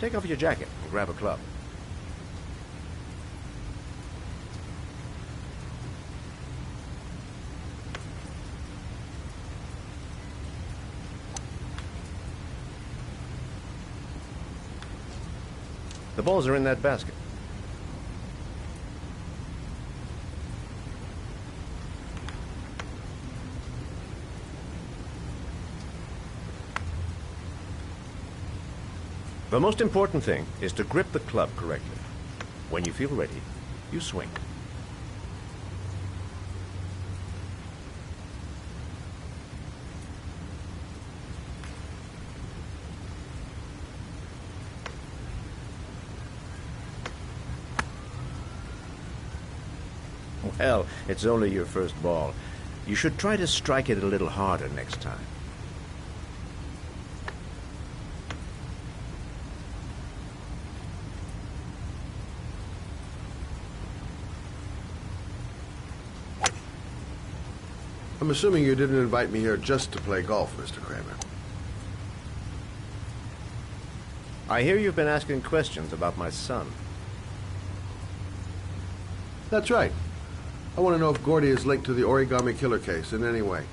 Take off your jacket and grab a club. The balls are in that basket. The most important thing is to grip the club correctly. When you feel ready, you swing. Well, it's only your first ball. You should try to strike it a little harder next time. I'm assuming you didn't invite me here just to play golf, Mr. Kramer. I hear you've been asking questions about my son. That's right. I want to know if Gordy is linked to the origami killer case in any way.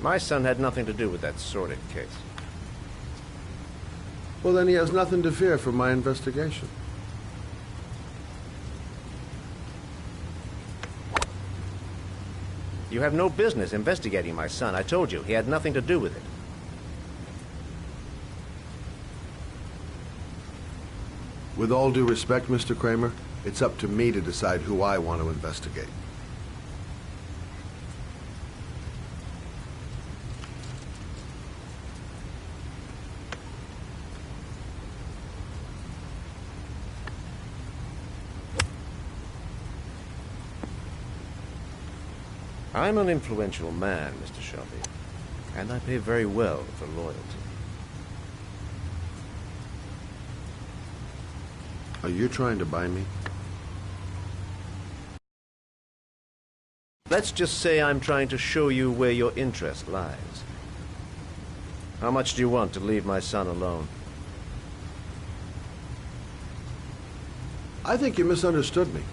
My son had nothing to do with that sordid case. Well, then he has nothing to fear from my investigation. You have no business investigating my son. I told you, he had nothing to do with it. With all due respect, Mr. Kramer, it's up to me to decide who I want to investigate. I'm an influential man, Mr. Shelby, and I pay very well for loyalty. Are you trying to buy me? Let's just say I'm trying to show you where your interest lies. How much do you want to leave my son alone? I think you misunderstood me.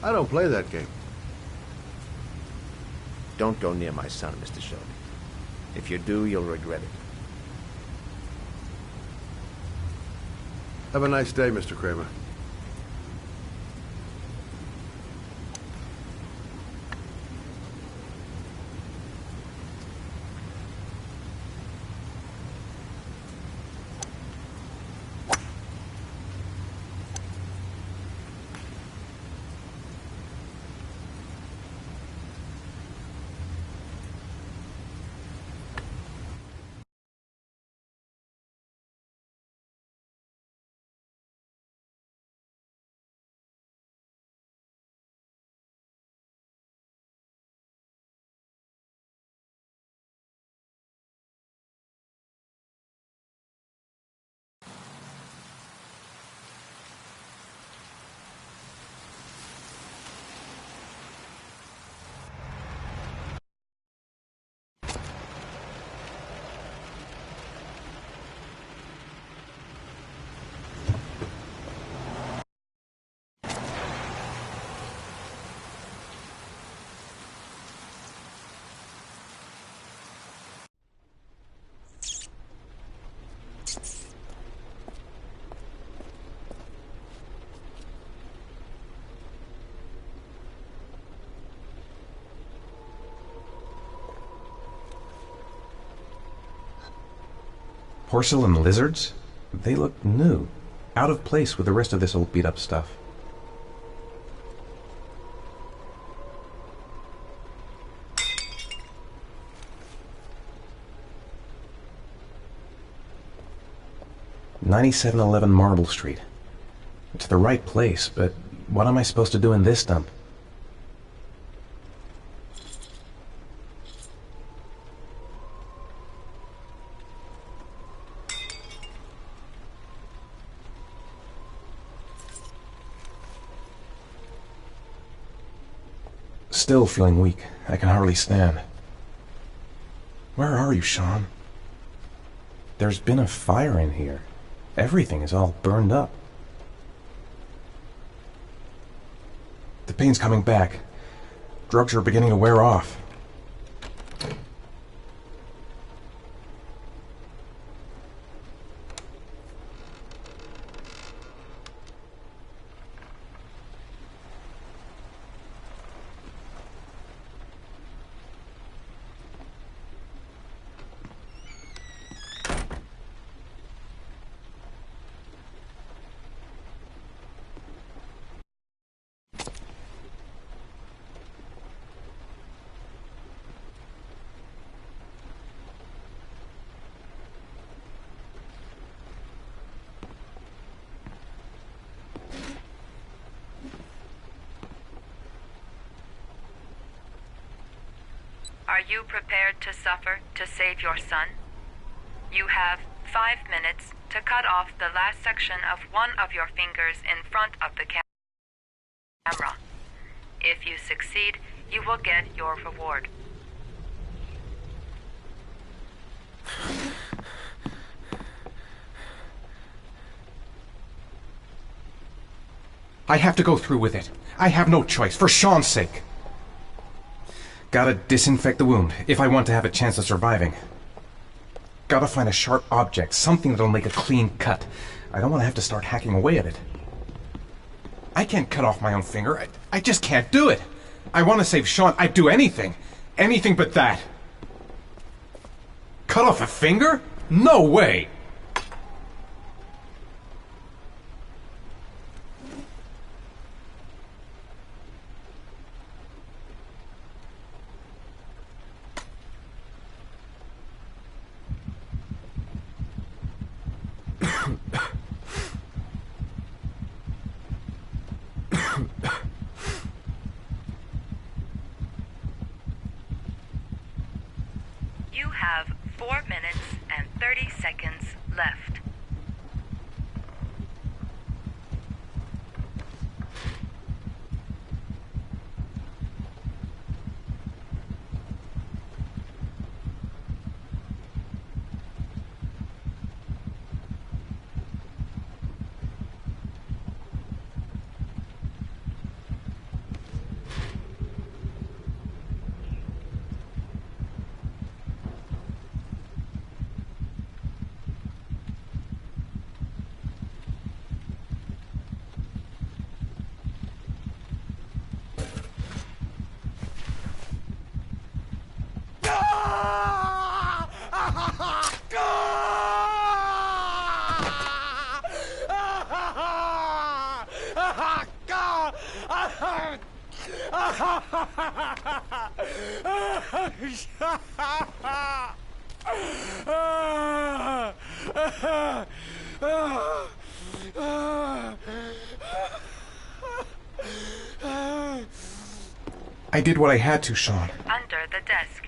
I don't play that game. Don't go near my son, Mr. Shelby. If you do, you'll regret it. Have a nice day, Mr. Kramer. Porcelain lizards? They look new, out of place with the rest of this old beat-up stuff. "9711 Marble Street. It's the right place, but what am I supposed to do in this dump? Still feeling weak. I can hardly stand. Where are you, Sean? There's been a fire in here. Everything is all burned up. The pain's coming back. Drugs are beginning to wear off. Are you prepared to suffer to save your son? You have 5 minutes to cut off the last section of one of your fingers in front of the camera. If you succeed, you will get your reward. I have to go through with it. I have no choice, for Sean's sake. Gotta disinfect the wound, if I want to have a chance of surviving. Gotta find a sharp object, something that'll make a clean cut. I don't want to have to start hacking away at it. I can't cut off my own finger. I just can't do it. I want to save Sean. I'd do anything. Anything but that. Cut off a finger? No way! You have 4 minutes and 30 seconds left. I did what I had to, Sean. Under the desk.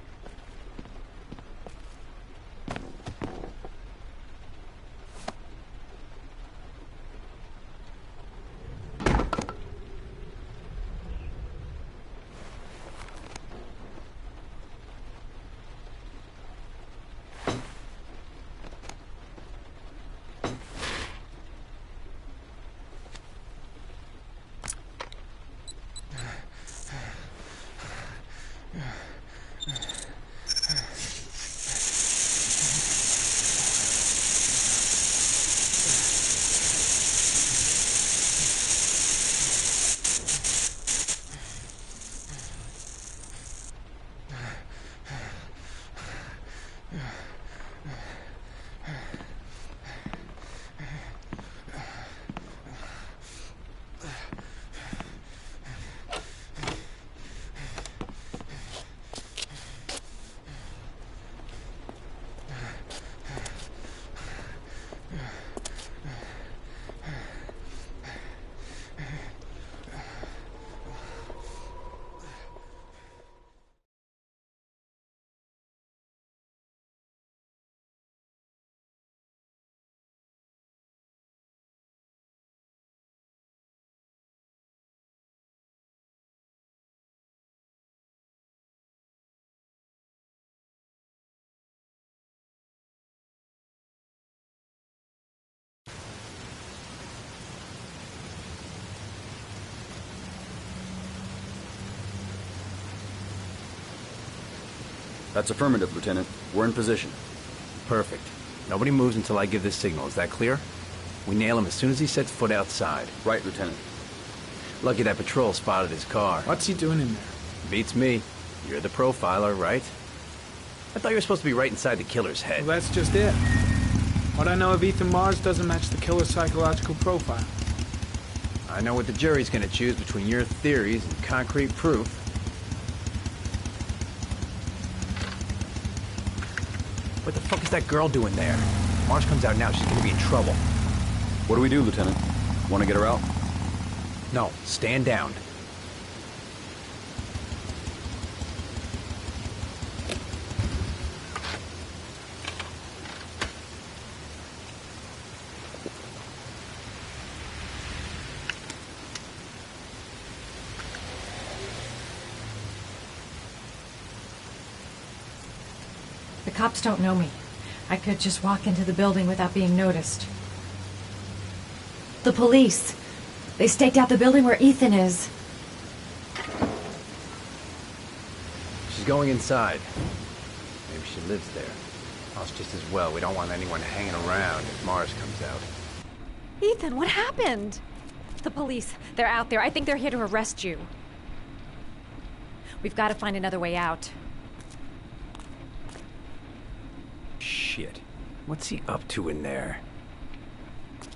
That's affirmative, Lieutenant. We're in position. Perfect. Nobody moves until I give the signal. Is that clear? We nail him as soon as he sets foot outside. Right, Lieutenant. Lucky that patrol spotted his car. What's he doing in there? Beats me. You're the profiler, right? I thought you were supposed to be right inside the killer's head. Well, that's just it. What I know of Ethan Mars doesn't match the killer's psychological profile. I know what the jury's gonna choose between your theories and concrete proof. What the fuck is that girl doing there? If Mars comes out now, she's gonna be in trouble. What do we do, Lieutenant? Want to get her out? No, stand down. The cops don't know me. I could just walk into the building without being noticed. The police. They staked out the building where Ethan is. She's going inside. Maybe she lives there. Well, it's just as well. We don't want anyone hanging around if Mars comes out. Ethan, what happened? The police. They're out there. I think they're here to arrest you. We've got to find another way out. Shit. What's he up to in there?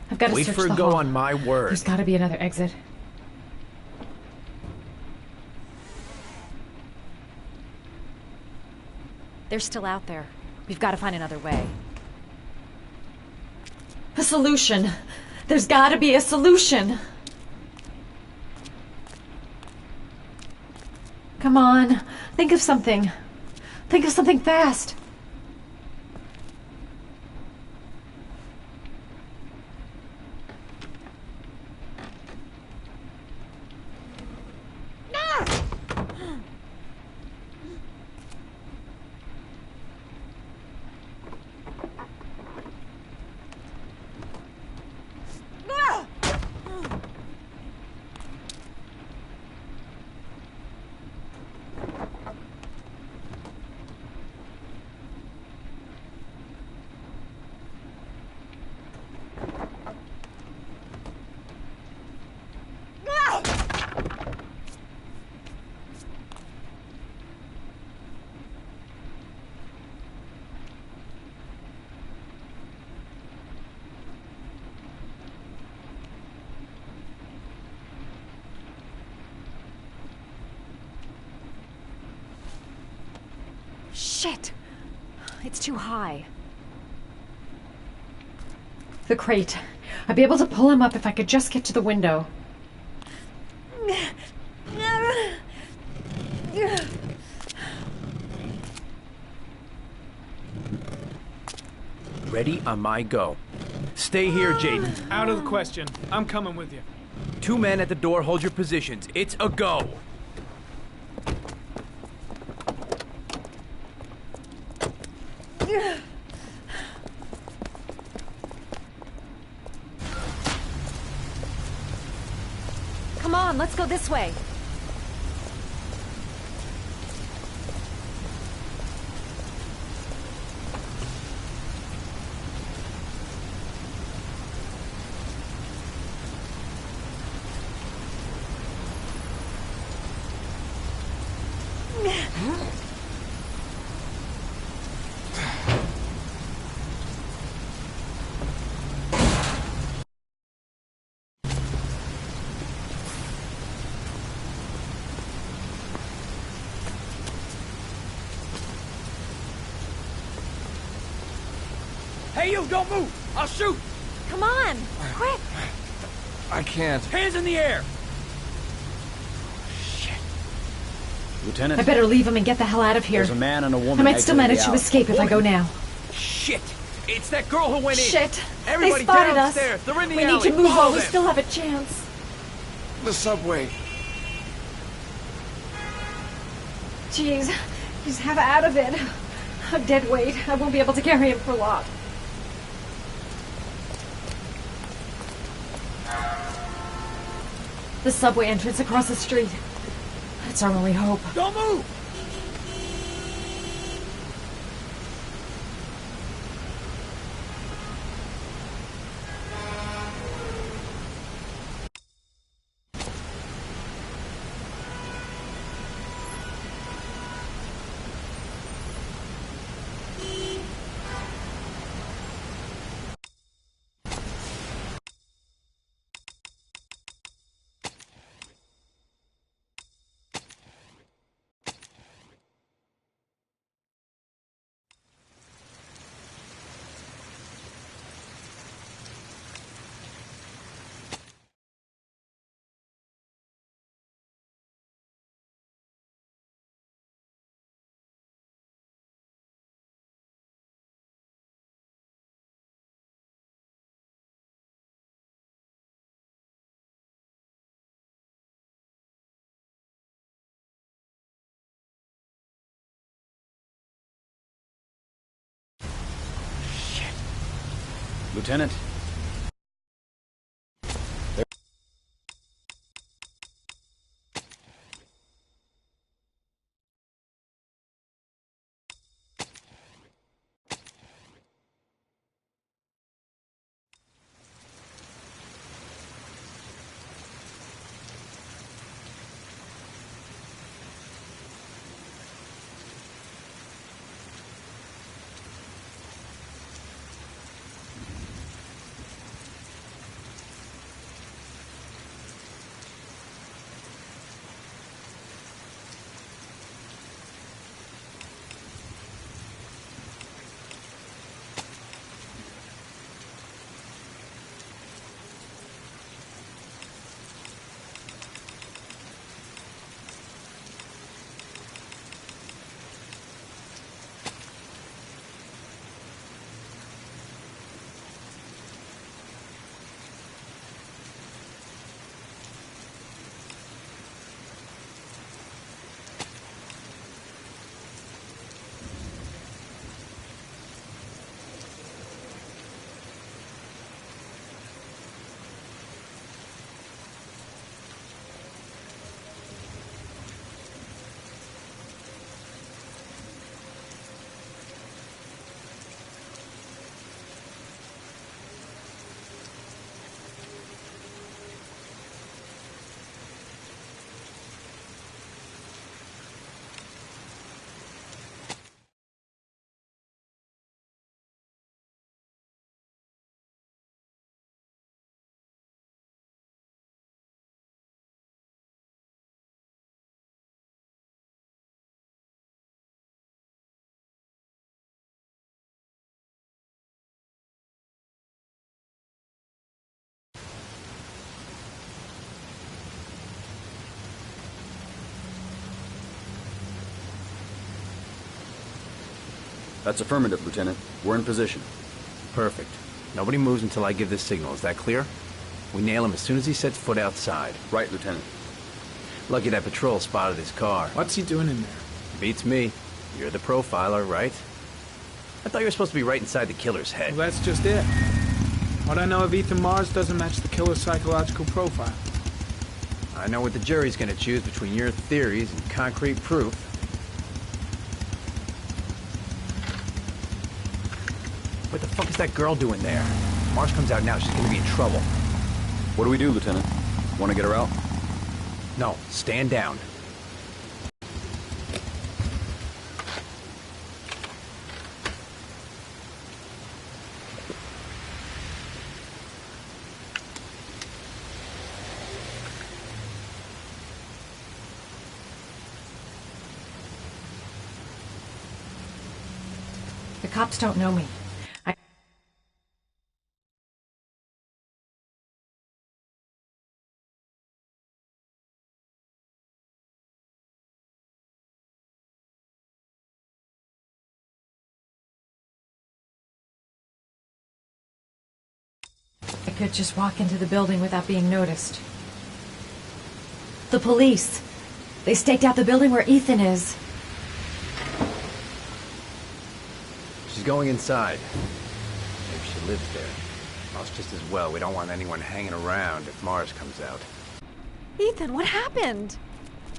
I've got to wait search for the a go hall. on my word. There's got to be another exit. They're still out there. We've got to find another way. A solution. There's got to be a solution. Come on. Think of something. Think of something fast. Shit! It's too high. The crate. I'd be able to pull him up if I could just get to the window. Ready on my go. Stay here, Jaden. Out of the question. I'm coming with you. 2 men at the door, hold your positions. It's a go. Come on, let's go this way. Hey, you, don't move! I'll shoot! Come on, quick! I can't. Hands in the air! Lieutenant? I better leave him and get the hell out of here. There's a man and a woman. I might still manage to escape if I go now. Shit! It's that girl who went in! Shit! Everybody They spotted downstairs! us. They're in the We alley! need to move Follow while we them. still have a chance. The subway. Jeez, just have out of it. A dead weight. I won't be able to carry him for long. The subway entrance across the street. That's our only hope. Don't move! Lieutenant. That's affirmative, Lieutenant. We're in position. Perfect. Nobody moves until I give the signal. Is that clear? We nail him as soon as he sets foot outside. Right, Lieutenant. Lucky that patrol spotted his car. What's he doing in there? Beats me. You're the profiler, right? I thought you were supposed to be right inside the killer's head. Well, that's just it. What I know of Ethan Mars doesn't match the killer's psychological profile. I know what the jury's gonna choose between your theories and concrete proof. What the fuck is that girl doing there? If Mars comes out now, she's gonna be in trouble. What do we do, Lieutenant? Want to get her out? No, stand down. The cops don't know me. I could just walk into the building without being noticed. The police. They staked out the building where Ethan is. She's going inside. Maybe she lives there. Well, it's just as well. We don't want anyone hanging around if Mars comes out. Ethan, what happened?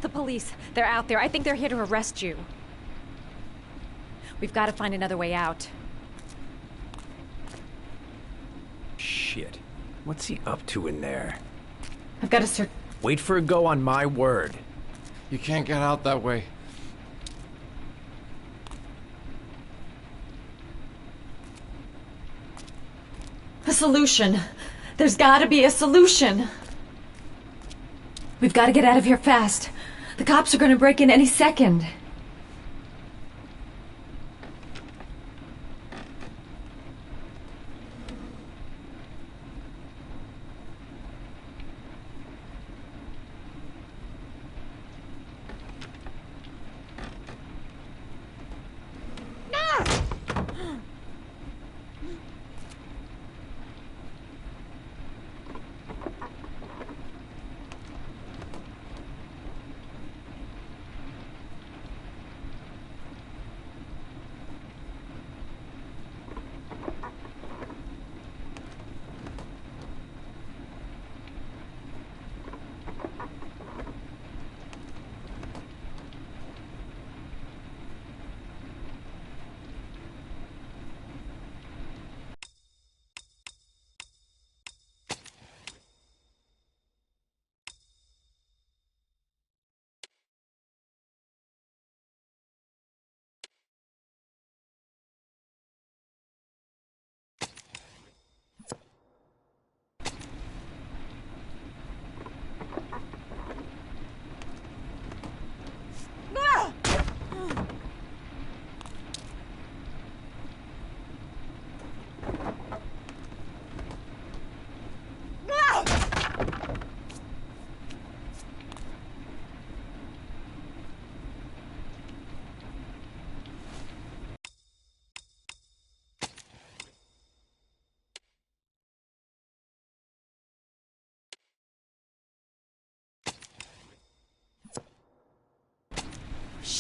The police. They're out there. I think they're here to arrest you. We've got to find another way out. Shit. What's he up to in there? I've got to search. Wait for a go on my word. You can't get out that way. A solution. There's got to be a solution. We've got to get out of here fast. The cops are going to break in any second.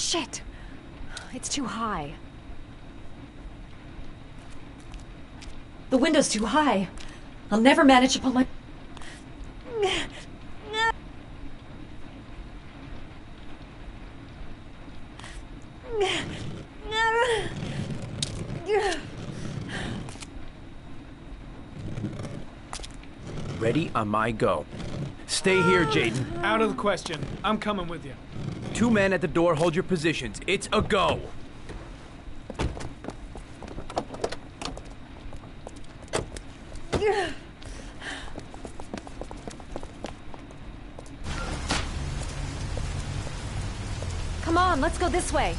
Shit! It's too high. The window's too high. I'll never manage to pull my... Ready on my go. Stay here, Jaden. Out of the question. I'm coming with you. 2 men at the door, hold your positions. It's a go. Come on, let's go this way.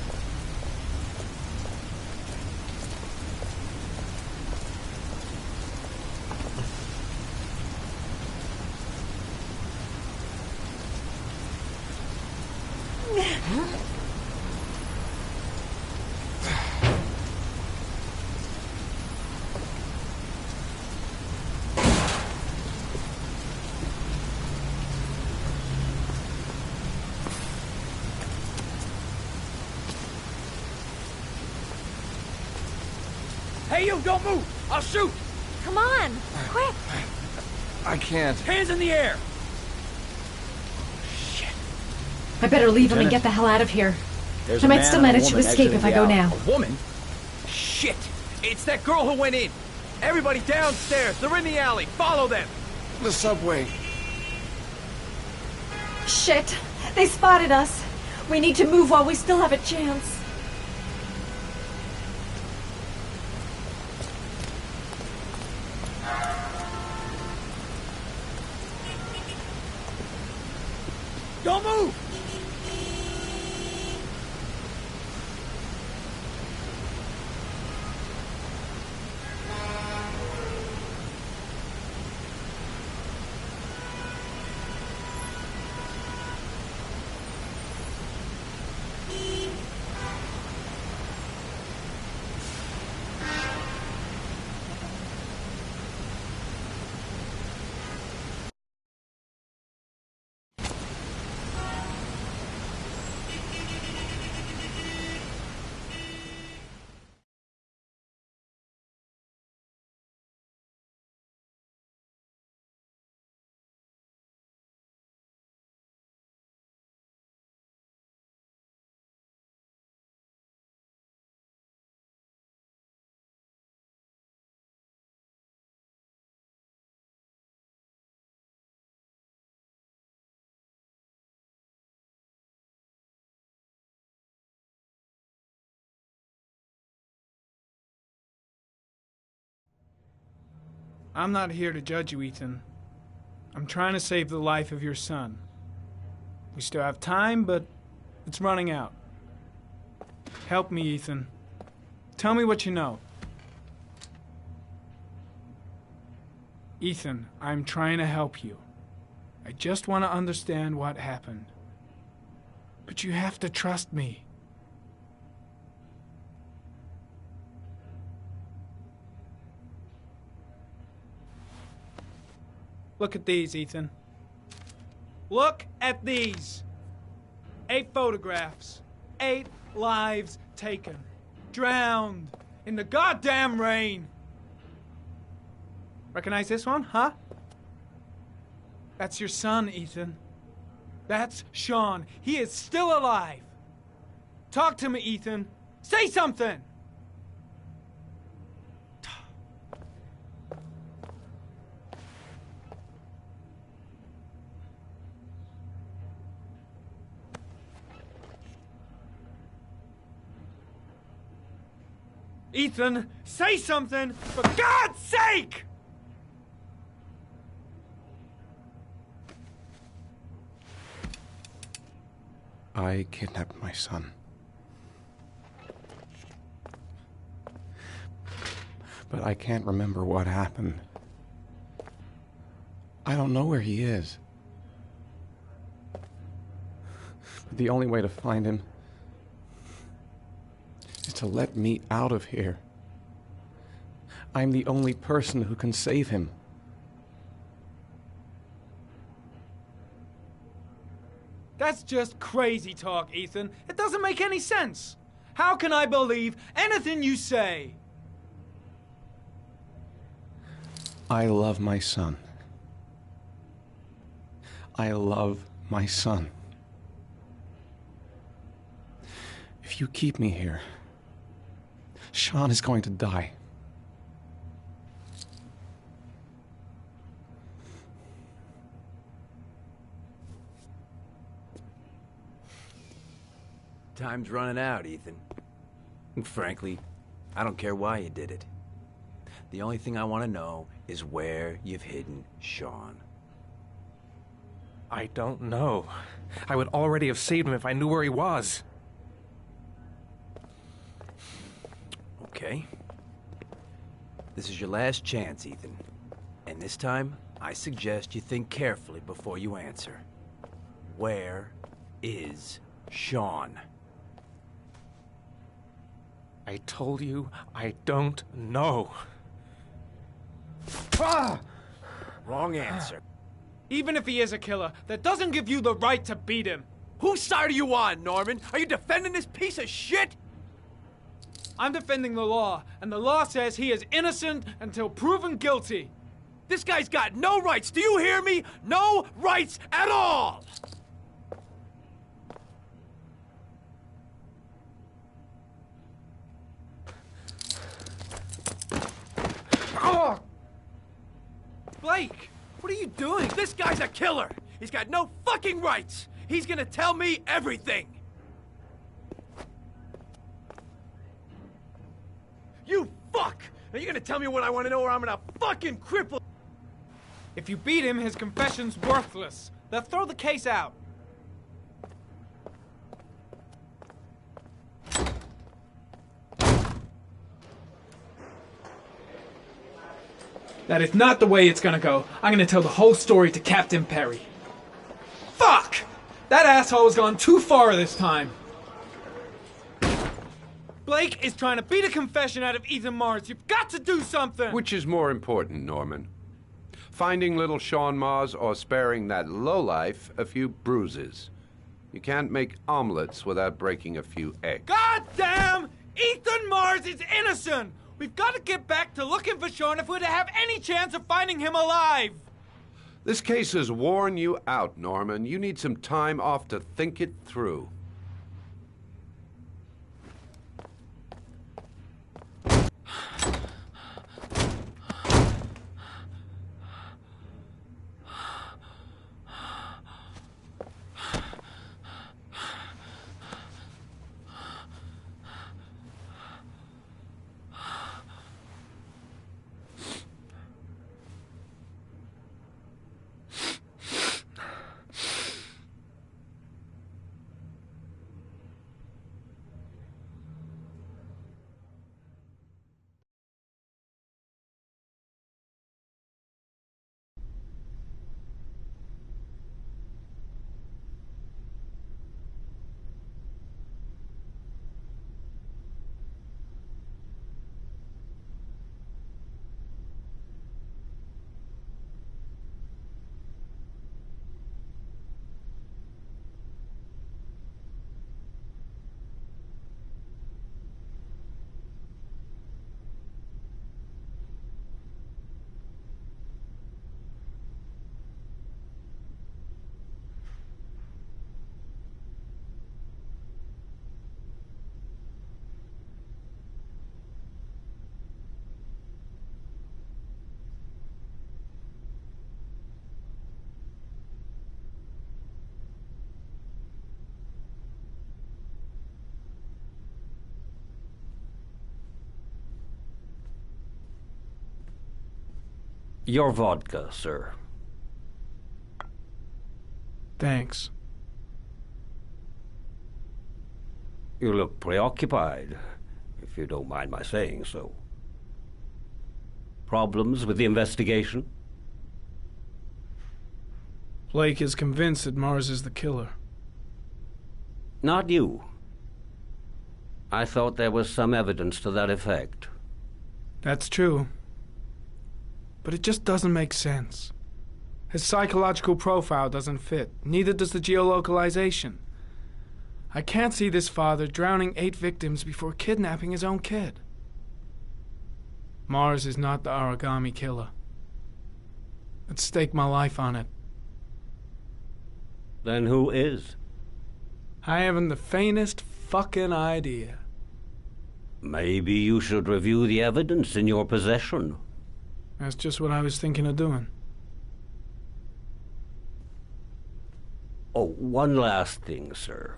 Hey, you, don't move! I'll shoot! Come on, quick! I can't. Hands in the air! I better leave him and get the hell out of here. There's I a might man still and a manage to woman escape if I go exiting the now. A woman? Shit! It's that girl who went in! Everybody downstairs! They're in the alley! Follow them! The subway. Shit! They spotted us! We need to move while we still have a chance. Don't move! I'm not here to judge you, Ethan. I'm trying to save the life of your son. We still have time, but it's running out. Help me, Ethan. Tell me what you know. Ethan, I'm trying to help you. I just want to understand what happened. But you have to trust me. Look at these, Ethan. Look at these. 8 photographs. 8 lives taken. Drowned in the goddamn rain. Recognize this one, huh? That's your son, Ethan. That's Sean. He is still alive. Talk to me, Ethan. Say something! Ethan, say something, for God's sake! I kidnapped my son. But I can't remember what happened. I don't know where he is. But the only way to find him is to let me out of here. I'm the only person who can save him. That's just crazy talk, Ethan. It doesn't make any sense. How can I believe anything you say? I love my son. I love my son. If you keep me here, Sean is going to die. Time's running out, Ethan. And frankly, I don't care why you did it. The only thing I want to know is where you've hidden Sean. I don't know. I would already have saved him if I knew where he was. Okay. This is your last chance, Ethan. And this time, I suggest you think carefully before you answer. Where is Sean? I told you I don't know. Wrong answer. Even if he is a killer, that doesn't give you the right to beat him. Whose side are you on, Norman? Are you defending this piece of shit? I'm defending the law, and the law says he is innocent until proven guilty. This guy's got no rights. Do you hear me? No rights at all! Blake, what are you doing? This guy's a killer. He's got no fucking rights. He's gonna tell me everything. You fuck! Are you gonna tell me what I want to know, or I'm gonna fucking cripple? If you beat him, his confession's worthless. They'll throw the case out. That is not the way it's gonna go. I'm gonna tell the whole story to Captain Perry. Fuck! That asshole has gone too far this time. Blake is trying to beat a confession out of Ethan Mars. You've got to do something! Which is more important, Norman? Finding little Sean Mars or sparing that lowlife a few bruises? You can't make omelets without breaking a few eggs. God damn! Ethan Mars is innocent! We've got to get back to looking for Sean if we're to have any chance of finding him alive! This case has worn you out, Norman. You need some time off to think it through. Your vodka, sir. Thanks. You look preoccupied, if you don't mind my saying so. Problems with the investigation? Blake is convinced that Mars is the killer. Not you. I thought there was some evidence to that effect. That's true. But it just doesn't make sense. His psychological profile doesn't fit. Neither does the geolocalization. I can't see this father drowning 8 victims before kidnapping his own kid. Mars is not the origami killer. I'd stake my life on it. Then who is? I haven't the faintest fucking idea. Maybe you should review the evidence in your possession. That's just what I was thinking of doing. Oh, one last thing, sir.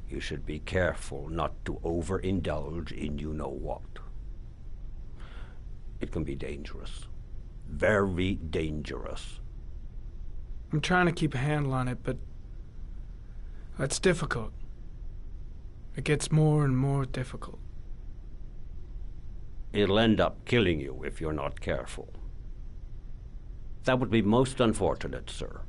You should be careful not to overindulge in you-know-what. It can be dangerous. Very dangerous. I'm trying to keep a handle on it, but it's difficult. It gets more and more difficult. It'll end up killing you if you're not careful. That would be most unfortunate, sir.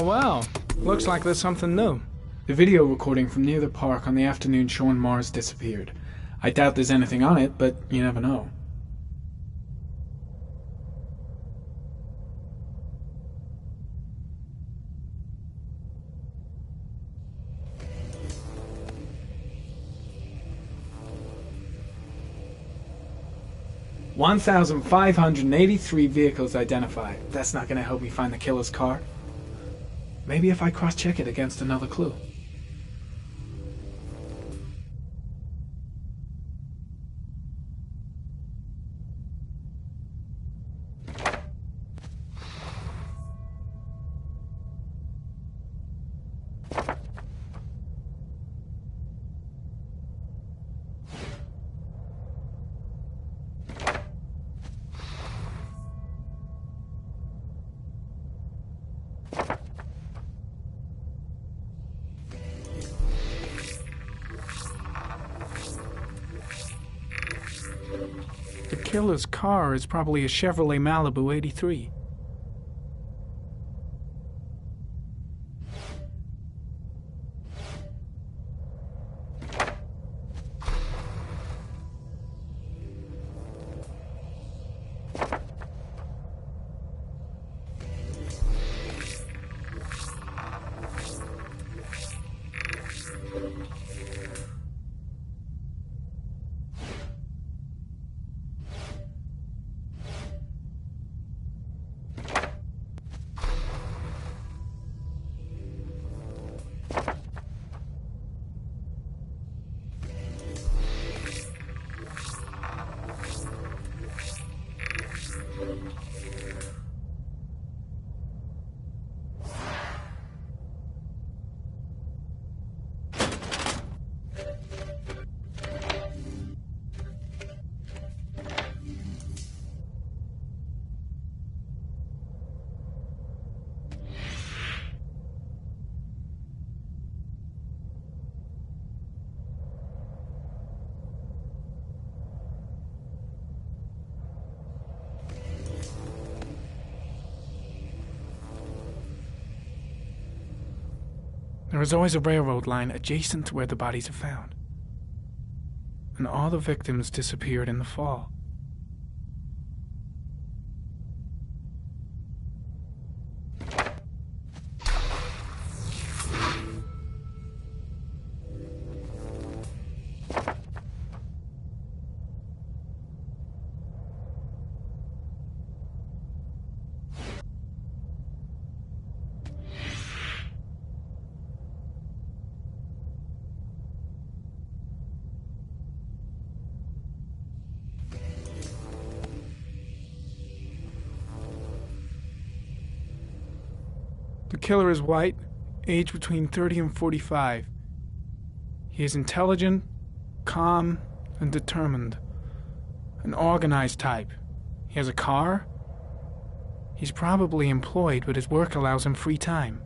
Well, looks like there's something new. The video recording from near the park on the afternoon showing Mars disappeared. I doubt there's anything on it, but you never know. $1,583 vehicles identified. That's not going to help me find the killer's car. Maybe if I cross-check it against another clue. The killer's car is probably a Chevrolet Malibu 83. There is always a railroad line adjacent to where the bodies are found. And all the victims disappeared in the fall. The killer is white, aged between 30 and 45. He is intelligent, calm, and determined. An organized type. He has a car? He's probably employed, but his work allows him free time.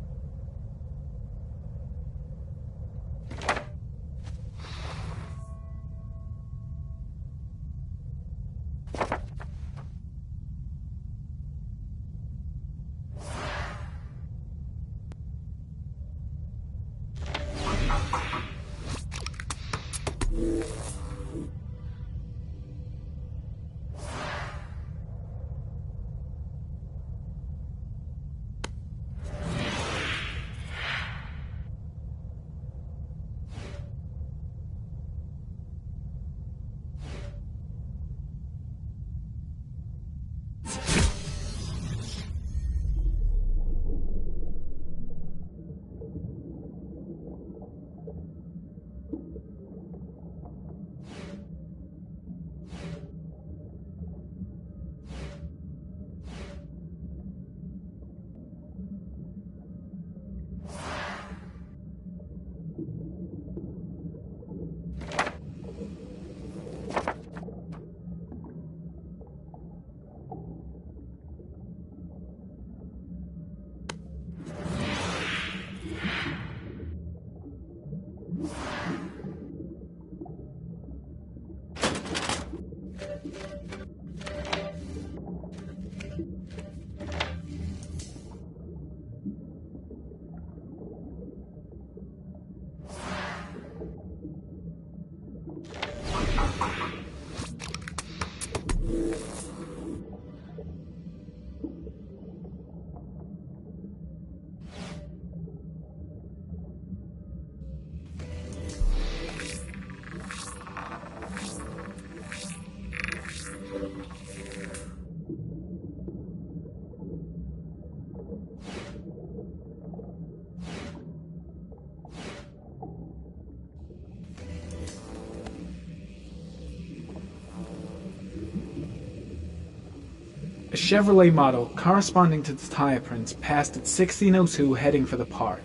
A Chevrolet model corresponding to the tire prints passed at 16:02 heading for the park,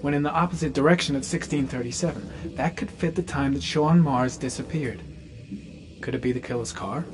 when in the opposite direction at 16:37. That could fit the time that Sean Mars disappeared. Could it be the killer's car?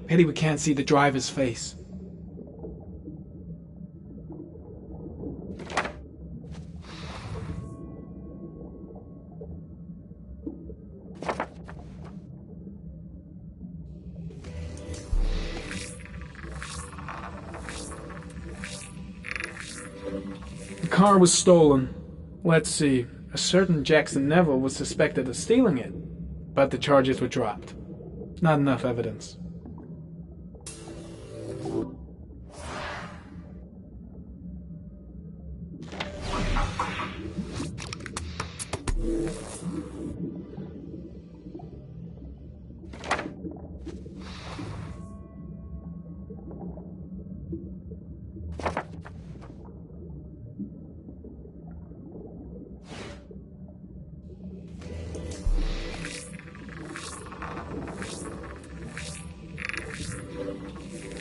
Pity we can't see the driver's face. The car was stolen. Let's see. A certain Jackson Neville was suspected of stealing it, but the charges were dropped. Not enough evidence.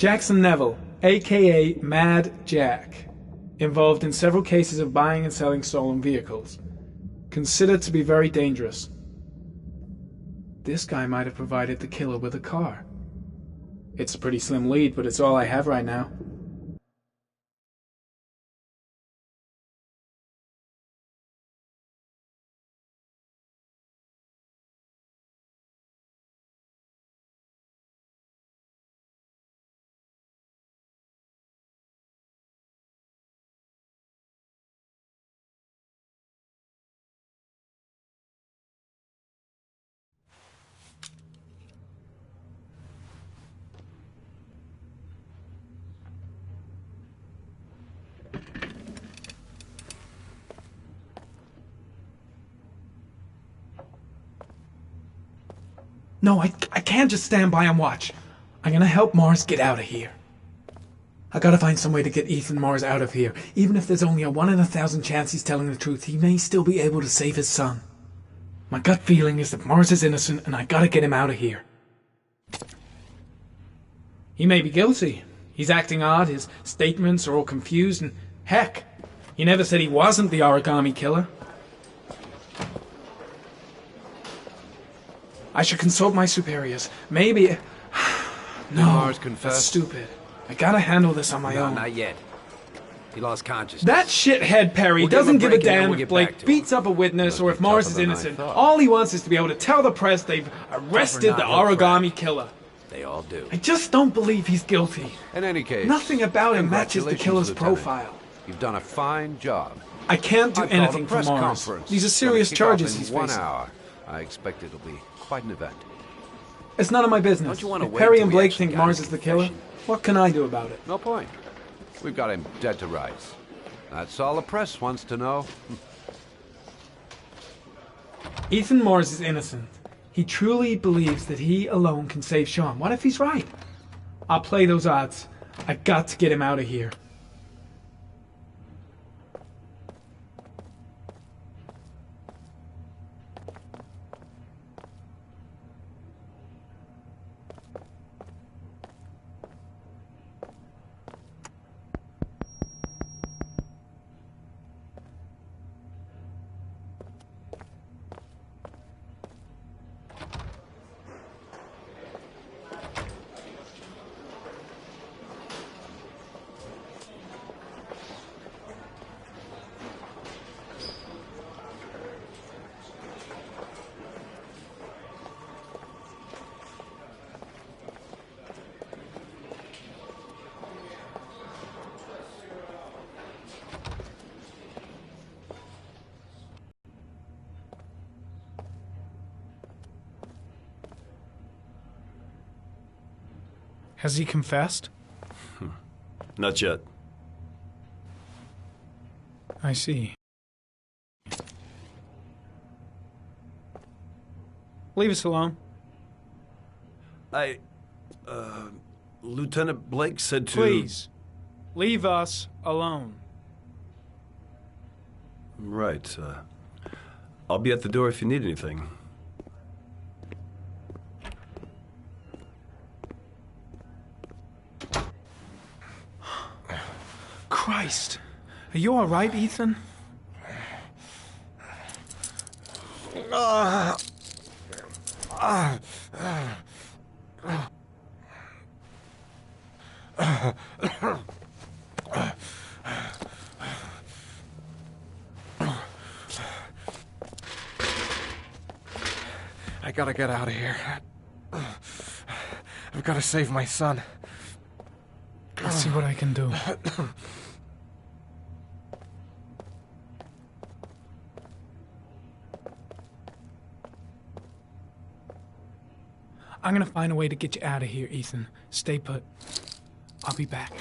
Jackson Neville, aka Mad Jack, involved in several cases of buying and selling stolen vehicles. Considered to be very dangerous. This guy might have provided the killer with a car. It's a pretty slim lead, but it's all I have right now. No, I can't just stand by and watch. I'm gonna help Mars get out of here. I gotta find some way to get Ethan Mars out of here. Even if there's only a 1 in 1,000 chance he's telling the truth, he may still be able to save his son. My gut feeling is that Mars is innocent, and I gotta get him out of here. He may be guilty. He's acting odd, his statements are all confused, and heck, he never said he wasn't the origami killer. I should consult my superiors. Maybe... No, Mars confessed? That's stupid. I gotta handle this on my own. Not yet. He lost consciousness. That shithead Perry doesn't give a damn if Blake beats up a witness or if Mars is innocent. All he wants is to be able to tell the press they've arrested the origami killer. They all do. I just don't believe he's guilty. In any case, nothing about him matches the killer's profile. You've done a fine job. I can't do anything for Mars. These are serious charges he's facing. facing. 1 hour. I expect it'll be quite an event. It's none of my business. Don't you want to if wait Perry till and we Blake actually think got Mars his is the killer, what can I do about it? No point. We've got him dead to rights. That's all the press wants to know. Ethan Mars is innocent. He truly believes that he alone can save Sean. What if he's right? I'll play those odds. I got to get him out of here. Has he confessed? Not yet. I see. Leave us alone. Lieutenant Blake said to... Please, leave us alone. Right. I'll be at the door if you need anything. Christ. Are you all right, Ethan? I gotta get out of here. I've gotta save my son. Let's see what I can do. I'm gonna find a way to get you out of here, Ethan. Stay put. I'll be back.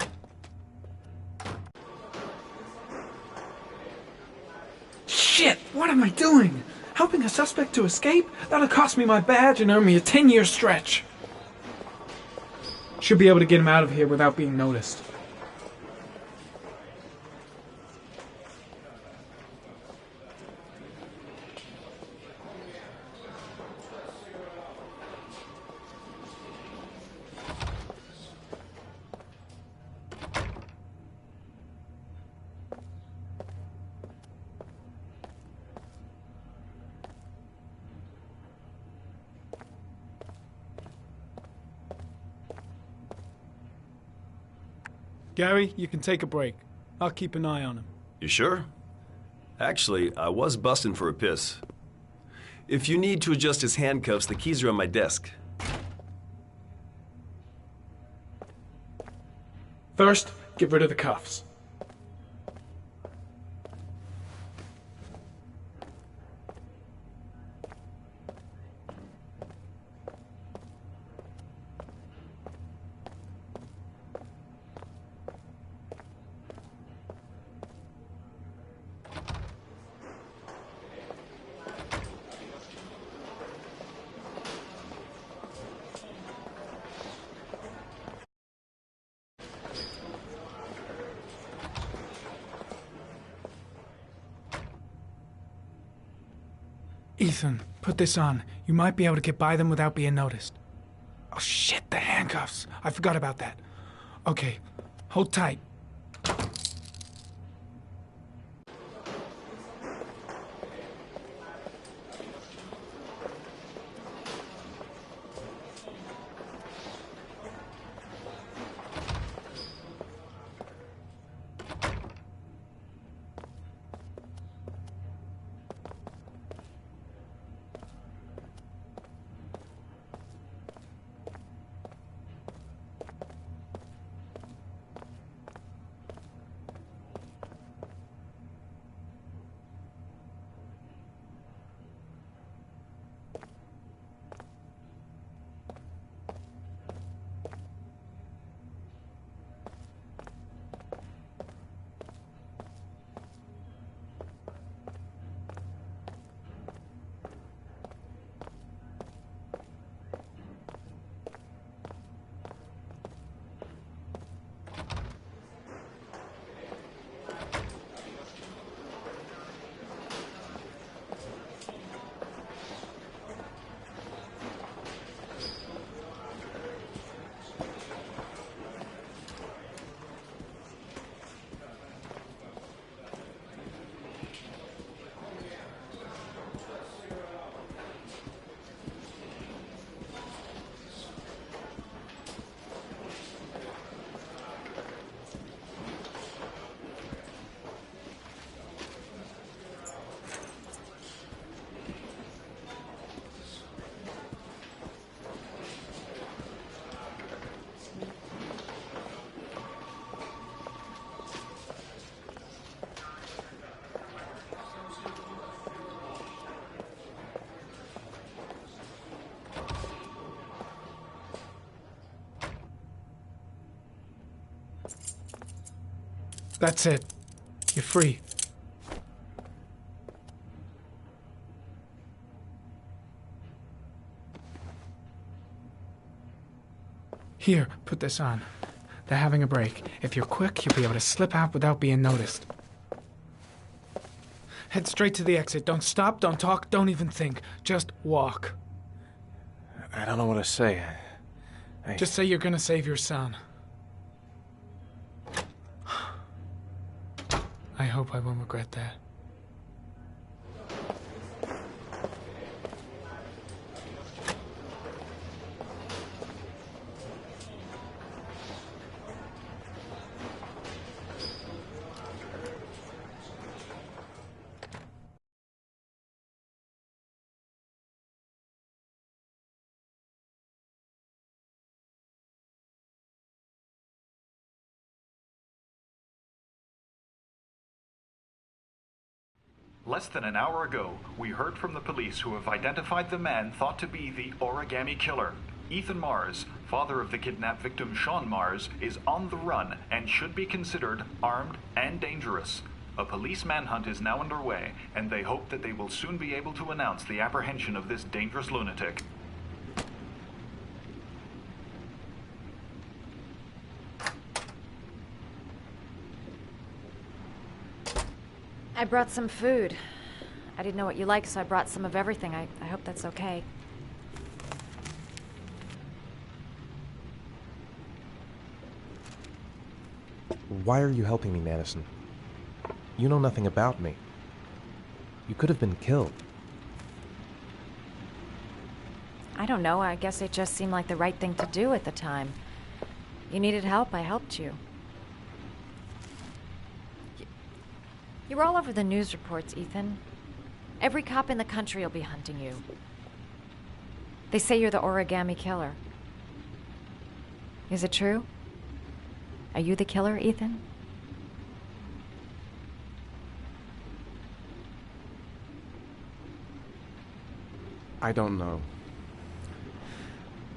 Shit! What am I doing? Helping a suspect to escape? That'll cost me my badge and earn me a 10-year stretch. Should be able to get him out of here without being noticed. Gary, you can take a break. I'll keep an eye on him. You sure? Actually, I was busting for a piss. If you need to adjust his handcuffs, the keys are on my desk. First, get rid of the cuffs. Ethan, put this on. You might be able to get by them without being noticed. Oh shit, the handcuffs. I forgot about that. Okay, hold tight. That's it. You're free. Here, put this on. They're having a break. If you're quick, you'll be able to slip out without being noticed. Head straight to the exit. Don't stop, don't talk, don't even think. Just walk. I don't know what to say. Just say you're gonna save your son. I hope I won't regret that. Less than an hour ago, we heard from the police who have identified the man thought to be the origami killer. Ethan Mars, father of the kidnapped victim Sean Mars, is on the run and should be considered armed and dangerous. A police manhunt is now underway, and they hope that they will soon be able to announce the apprehension of this dangerous lunatic. I brought some food. I didn't know what you like, so I brought some of everything. I hope that's okay. Why are you helping me, Madison? You know nothing about me. You could have been killed. I don't know. I guess it just seemed like the right thing to do at the time. You needed help, I helped you. You're all over the news reports, Ethan. Every cop in the country will be hunting you. They say you're the origami killer. Is it true? Are you the killer, Ethan? I don't know.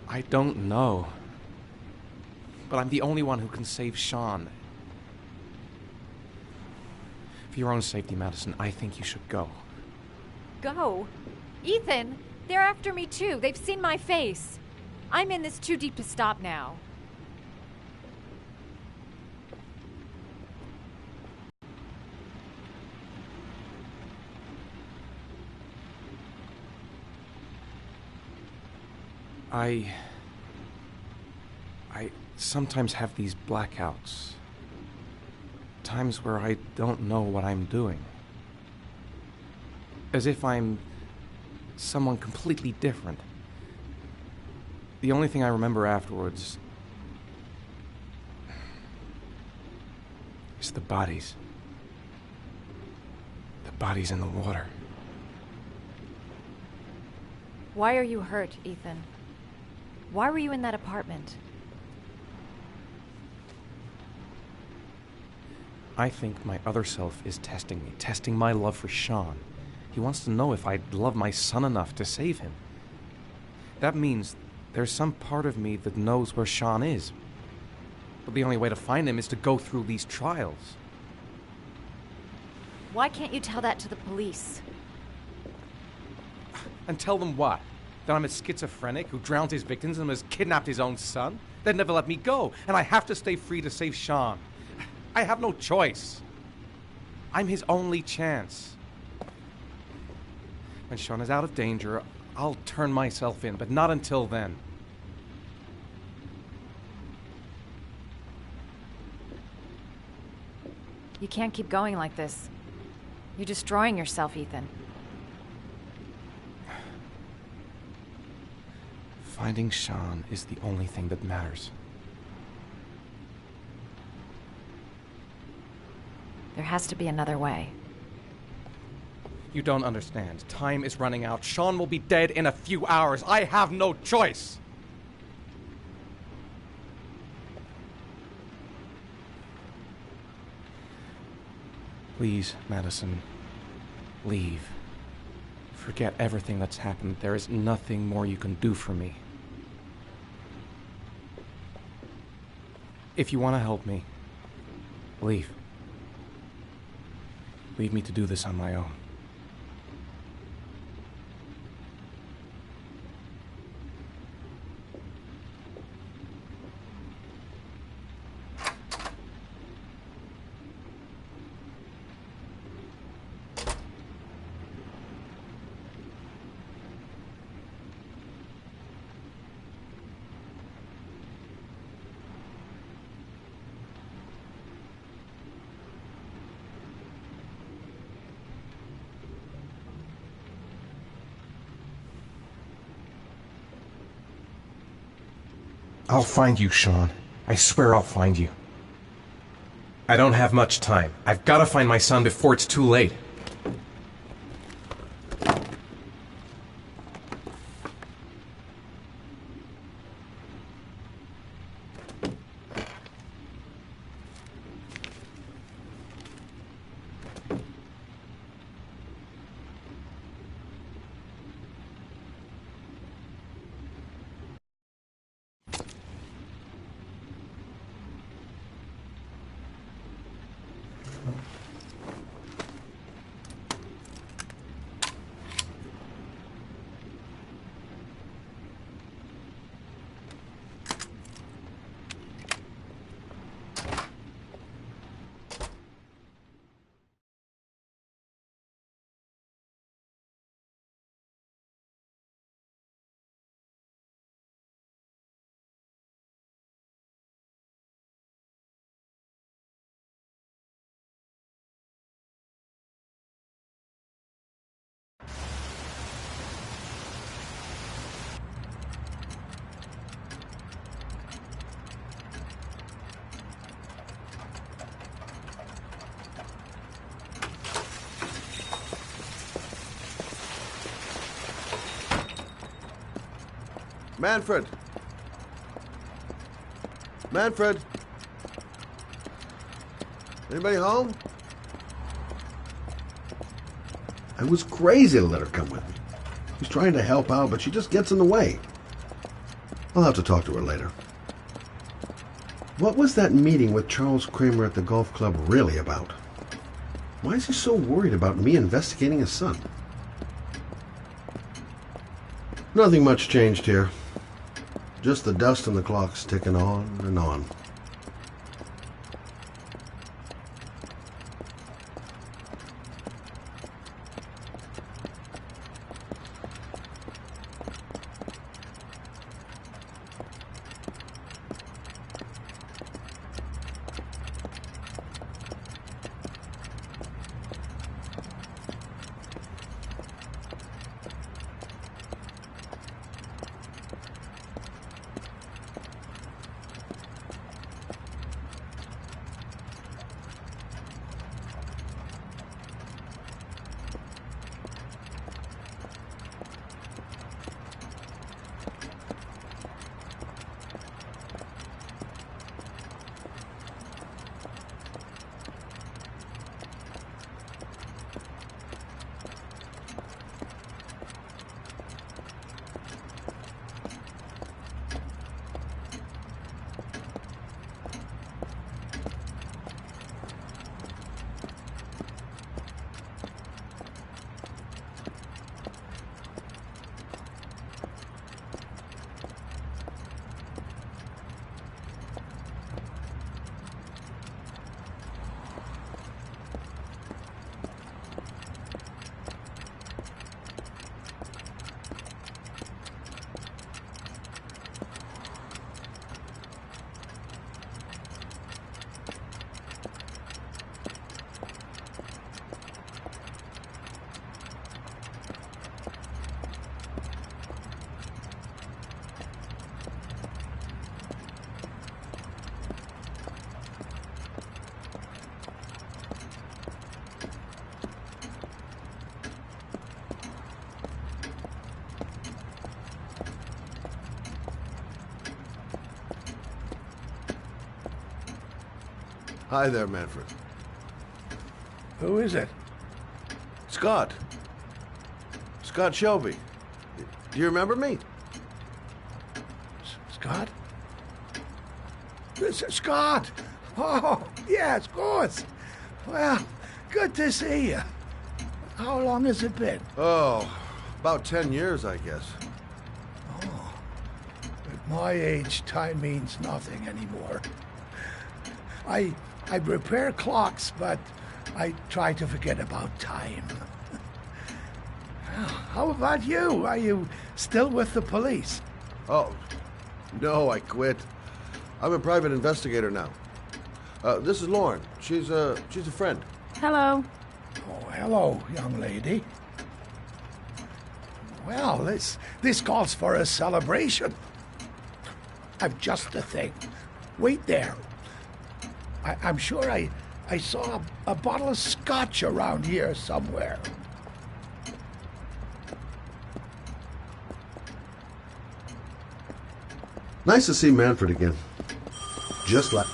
I don't know. But I'm the only one who can save Sean. For your own safety, Madison, I think you should go. Go? Ethan, they're after me too. They've seen my face. I'm in this too deep to stop now. I sometimes have these blackouts. Times where I don't know what I'm doing. As if I'm someone completely different. The only thing I remember afterwards is the bodies. The bodies in the water. Why are you hurt, Ethan? Why were you in that apartment? I think my other self is testing me, testing my love for Sean. He wants to know if I'd love my son enough to save him. That means there's some part of me that knows where Sean is. But the only way to find him is to go through these trials. Why can't you tell that to the police? And tell them what? That I'm a schizophrenic who drowned his victims and has kidnapped his own son? They'd never let me go, and I have to stay free to save Sean. I have no choice. I'm his only chance. When Sean is out of danger, I'll turn myself in, but not until then. You can't keep going like this. You're destroying yourself, Ethan. Finding Sean is the only thing that matters. There has to be another way. You don't understand. Time is running out. Sean will be dead in a few hours. I have no choice. Please, Madison, leave. Forget everything that's happened. There is nothing more you can do for me. If you want to help me, leave. Leave me to do this on my own. I'll find you, Sean. I swear I'll find you. I don't have much time. I've got to find my son before it's too late. Manfred! Manfred! Anybody home? I was crazy to let her come with me. I was trying to help out, but she just gets in the way. I'll have to talk to her later. What was that meeting with Charles Kramer at the golf club really about? Why is he so worried about me investigating his son? Nothing much changed here. Just the dust and the clocks ticking on and on. Hi there, Manfred. Who is it? Scott. Scott Shelby. Do you remember me? Scott? Scott! Oh, yes, of course. Well, good to see you. How long has it been? Oh, about 10 years, I guess. Oh, at my age, time means nothing anymore. I repair clocks, but I try to forget about time. Well, how about you? Are you still with the police? Oh, no, I quit. I'm a private investigator now. This is Lauren. She's a friend. Hello. Oh, hello, young lady. Well, this calls for a celebration. I've just the thing. Wait there. I'm sure I saw a bottle of scotch around here somewhere. Nice to see Manfred again. Just like...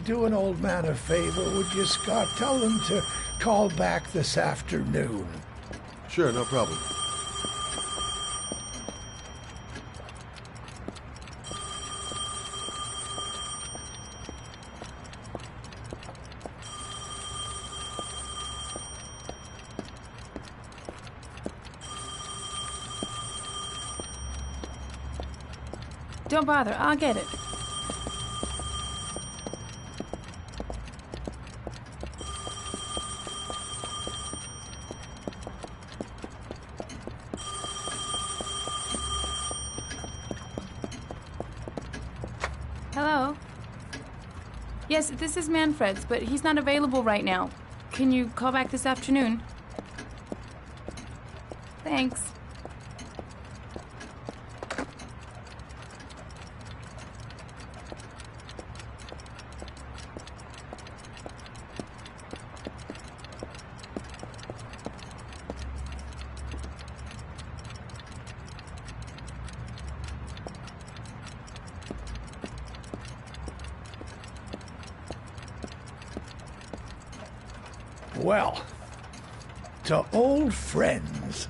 Do an old man a favor, would you, Scott? Tell them to call back this afternoon. Sure, no problem. Don't bother, I'll get it. Hello? Yes, this is Manfred's, but he's not available right now. Can you call back this afternoon? Thanks. Well, to old friends.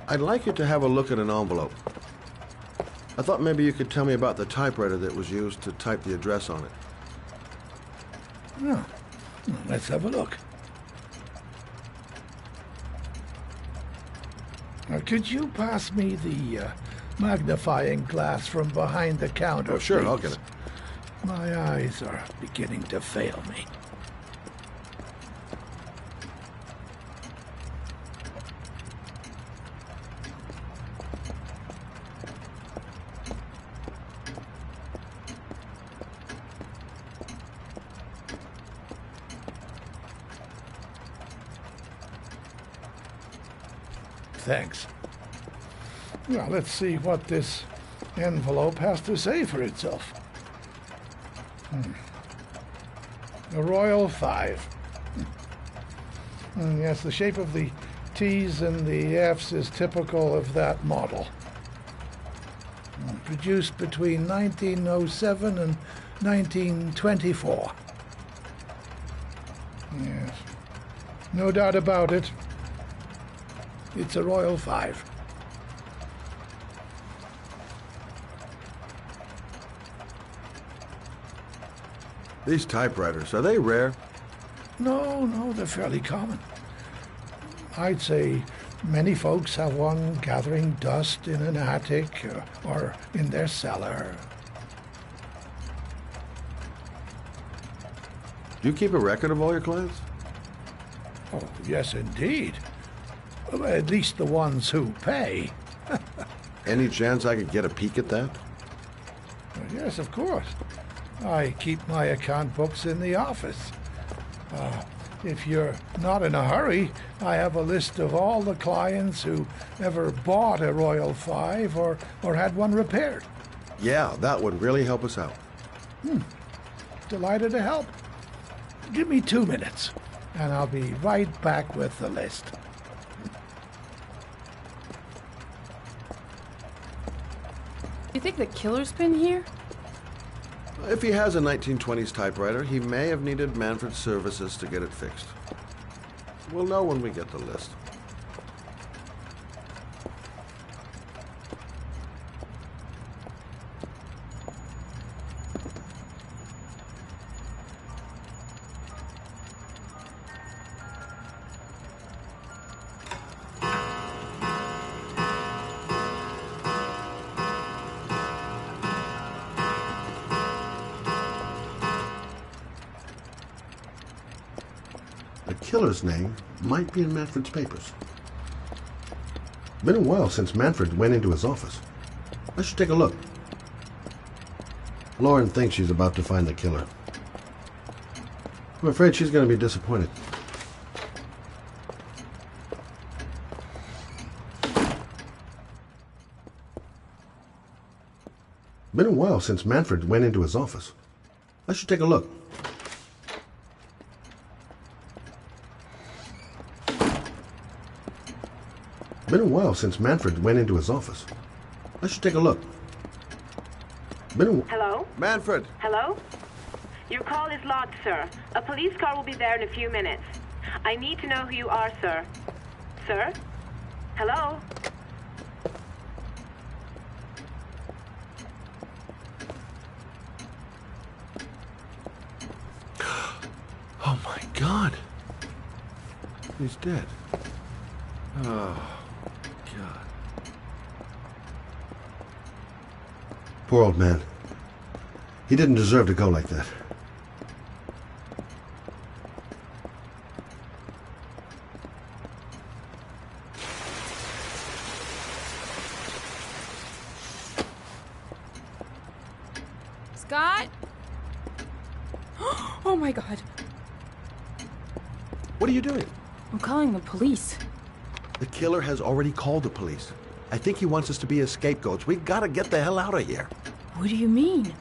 I'd like you to have a look at an envelope. I thought maybe you could tell me about the typewriter that was used to type the address on it. Oh, let's have a look. Now, could you pass me the magnifying glass from behind the counter? Oh, sure, please? I'll get it. My eyes are beginning to fail me. Thanks. Now, let's see what this envelope has to say for itself. A Royal 5. Yes, the shape of the T's and the F's is typical of that model. Produced between 1907 and 1924. Yes, no doubt about it. It's a Royal 5. These typewriters, are they rare? No, they're fairly common. I'd say many folks have one gathering dust in an attic or in their cellar. Do you keep a record of all your clients? Oh, yes, indeed. At least the ones who pay. Any chance I could get a peek at that? Yes, of course. I keep my account books in the office. If you're not in a hurry, I have a list of all the clients who ever bought a Royal 5 or had one repaired. Yeah, that would really help us out. Delighted to help. Give me 2 minutes, and I'll be right back with the list. You think the killer's been here? If he has a 1920s typewriter, he may have needed Manfred's services to get it fixed. We'll know when we get the list. The killer's name might be in Manfred's papers. Been a while since Manfred went into his office. I should take a look. Lauren thinks she's about to find the killer. I'm afraid she's going to be disappointed. Been a while since Manfred went into his office. I should take a look. Been a while since Manfred went into his office. I should take a look. Hello? Manfred! Hello? Your call is logged, sir. A police car will be there in a few minutes. I need to know who you are, sir. Sir? Hello? Oh my God! He's dead. Oh, God. Poor old man. He didn't deserve to go like that. Scott? Oh my God. What are you doing? I'm calling the police. The killer has already called the police. I think he wants us to be his scapegoats. We gotta get the hell out of here. What do you mean?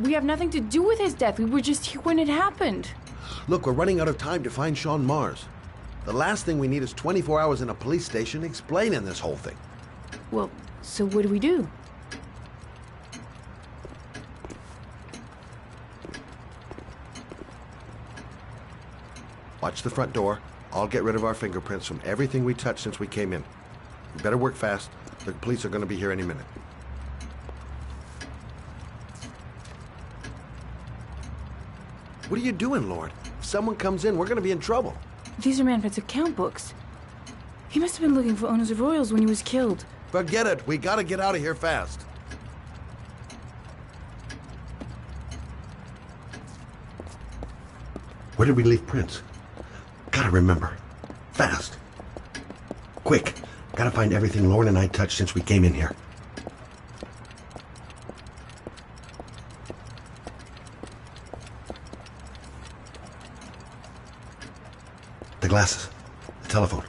We have nothing to do with his death. We were just here when it happened. Look, we're running out of time to find Sean Mars. The last thing we need is 24 hours in a police station explaining this whole thing. Well, so what do we do? Watch the front door. I'll get rid of our fingerprints from everything we touched since we came in. We better work fast. The police are going to be here any minute. What are you doing, Lord? If someone comes in, we're going to be in trouble. These are Manfred's account books. He must have been looking for owners of royals when he was killed. Forget it. We got to get out of here fast. Where did we leave Prince? Gotta remember. Fast. Quick. Gotta find everything Lauren and I touched since we came in here. The glasses. The telephone.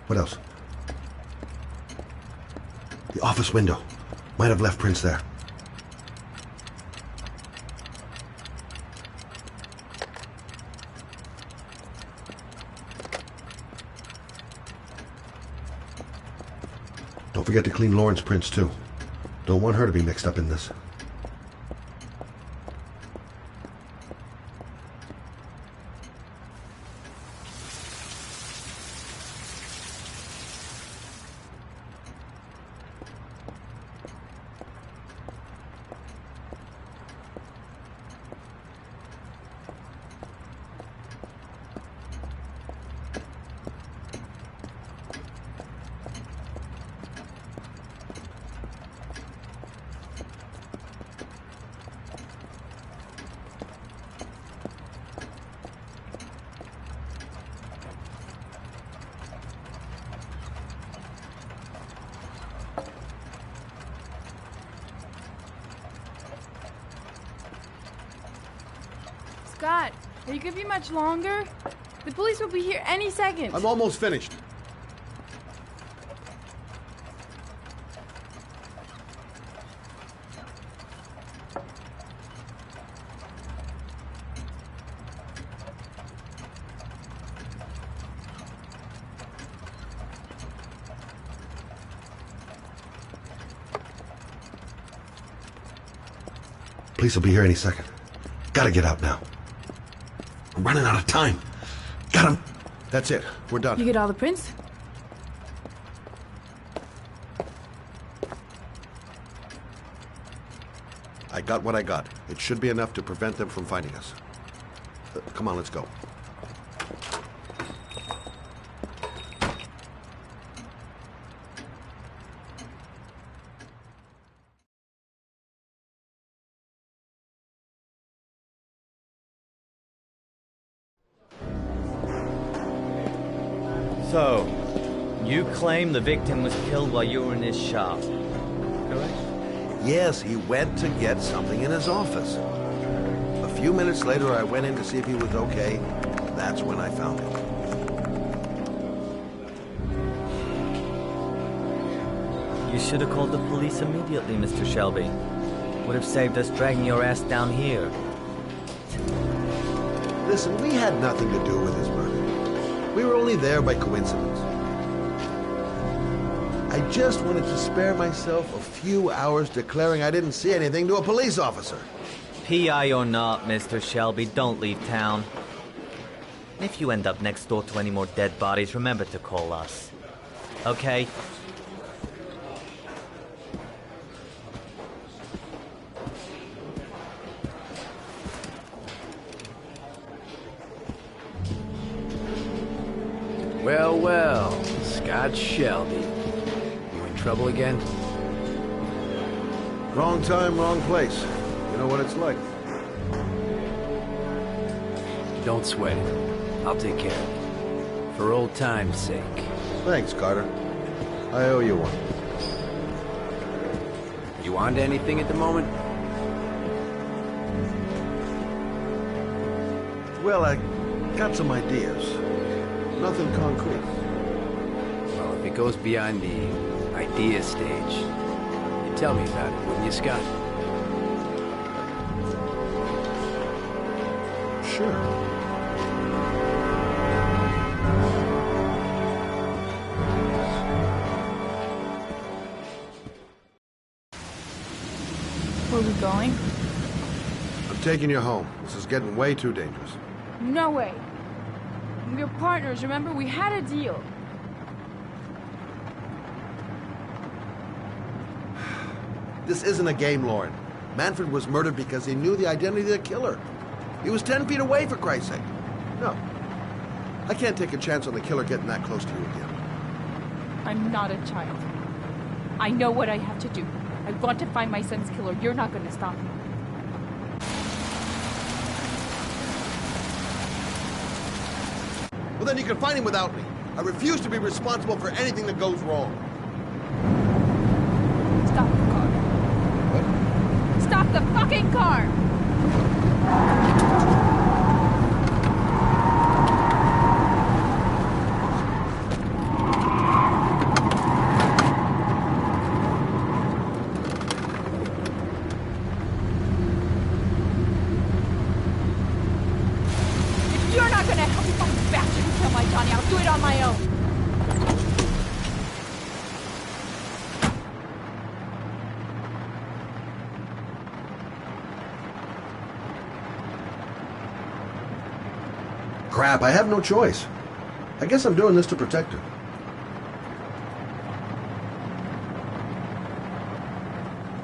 What else? The office window. Might have left Prince there. Don't forget to clean Lauren's prints, too. Don't want her to be mixed up in this. Scott, are you gonna be much longer? The police will be here any second. I'm almost finished. Police will be here any second. Gotta get out now. We're running out of time. Got him. That's it. We're done. You get all the prints? I got what I got. It should be enough to prevent them from finding us. Come on, let's go. So, you claim the victim was killed while you were in his shop, correct? Yes, he went to get something in his office. A few minutes later, I went in to see if he was okay. That's when I found him. You should have called the police immediately, Mr. Shelby. Would have saved us dragging your ass down here. Listen, we had nothing to do with his murder. We were only there by coincidence. I just wanted to spare myself a few hours declaring I didn't see anything to a police officer. PI or not, Mr. Shelby, don't leave town. If you end up next door to any more dead bodies, remember to call us. Okay? Well, well, Scott Shelby. You in trouble again? Wrong time, wrong place. You know what it's like. Don't sweat it. I'll take care of it. For old time's sake. Thanks, Carter. I owe you one. You on to anything at the moment? Well, I got some ideas. Nothing concrete. Well, if it goes beyond the idea stage, you tell me about it, wouldn't you, Scott? Sure. Where are we going? I'm taking you home. This is getting way too dangerous. No way. We're partners, remember? We had a deal. This isn't a game, Lauren. Manfred was murdered because he knew the identity of the killer. He was 10 feet away, for Christ's sake. No. I can't take a chance on the killer getting that close to you again. I'm not a child. I know what I have to do. I want to find my son's killer. You're not going to stop me. Well, then you can find him without me. I refuse to be responsible for anything that goes wrong. Stop the car. What? Stop the fucking car! If you're not gonna help me find the bastard who killed my Johnny, I'll do it on my own. Crap, I have no choice. I guess I'm doing this to protect her.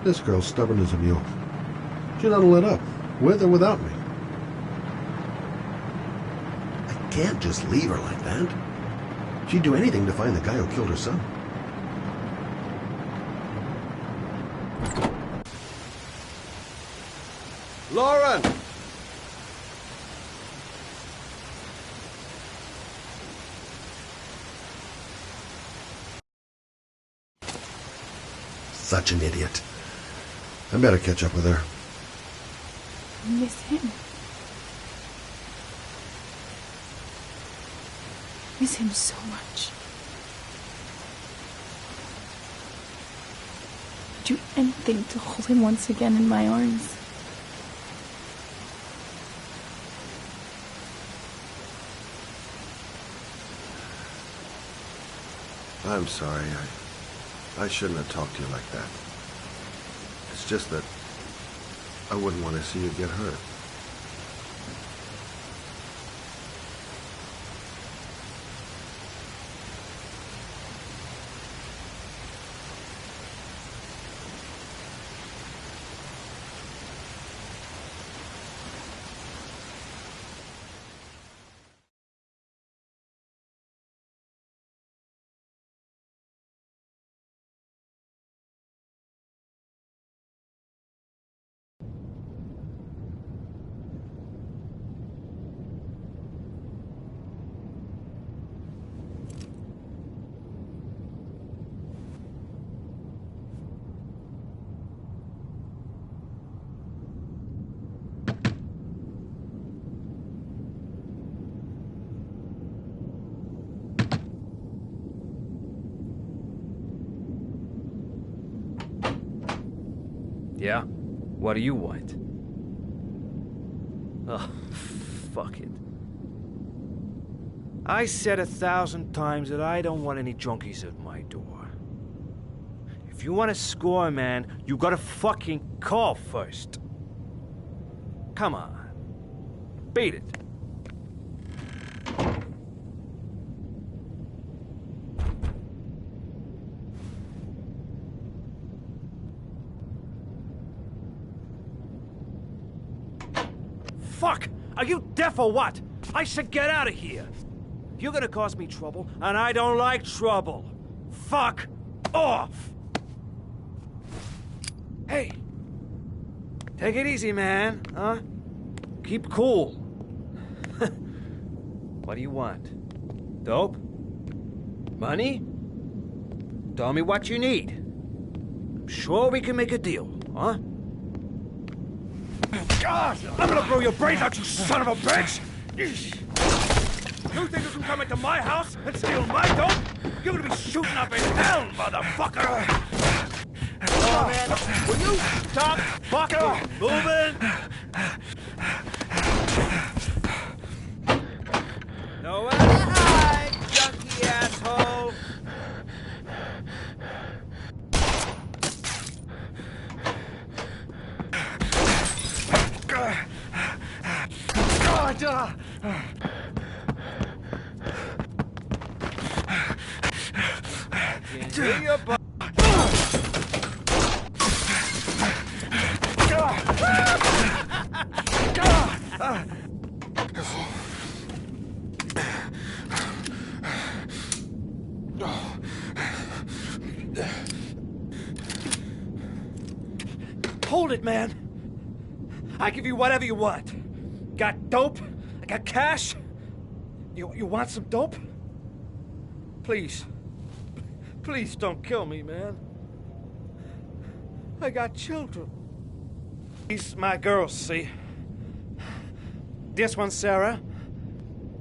This girl's stubborn as a mule. She doesn't let up, with or without me. I can't just leave her like that. She'd do anything to find the guy who killed her son. Lauren! Such an idiot. I better catch up with her. I miss him. Miss him so much. Do anything to hold him once again in my arms. I'm sorry. I shouldn't have talked to you like that. It's just that I wouldn't want to see you get hurt. Yeah? What do you want? Oh, fuck it. I said 1,000 times that I don't want any junkies at my door. If you want to score, man, you gotta fucking call first. Come on. Beat it. Fuck! Are you deaf or what? I said get out of here! You're gonna cause me trouble, and I don't like trouble. Fuck off! Hey! Take it easy, man, huh? Keep cool. What do you want? Dope? Money? Tell me what you need. I'm sure we can make a deal, huh? God, I'm gonna blow your brains out, you son of a bitch! You think you can come into my house and steal my dope? You're gonna be shooting up in hell, motherfucker! Oh, man, will you stop fucking moving? Nowhere to hide, junkie asshole! Hold it, man. I give you whatever you want. Got dope? I got cash? You want some dope? Please. Please don't kill me, man. I got children. These my girls, see? This one's Sarah.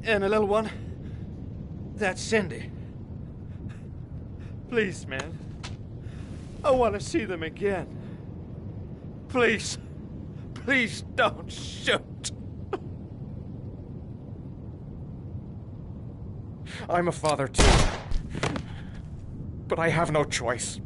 And the little one, that's Cindy. Please, man. I want to see them again. Please. Please don't shoot. I'm a father too. But I have no choice.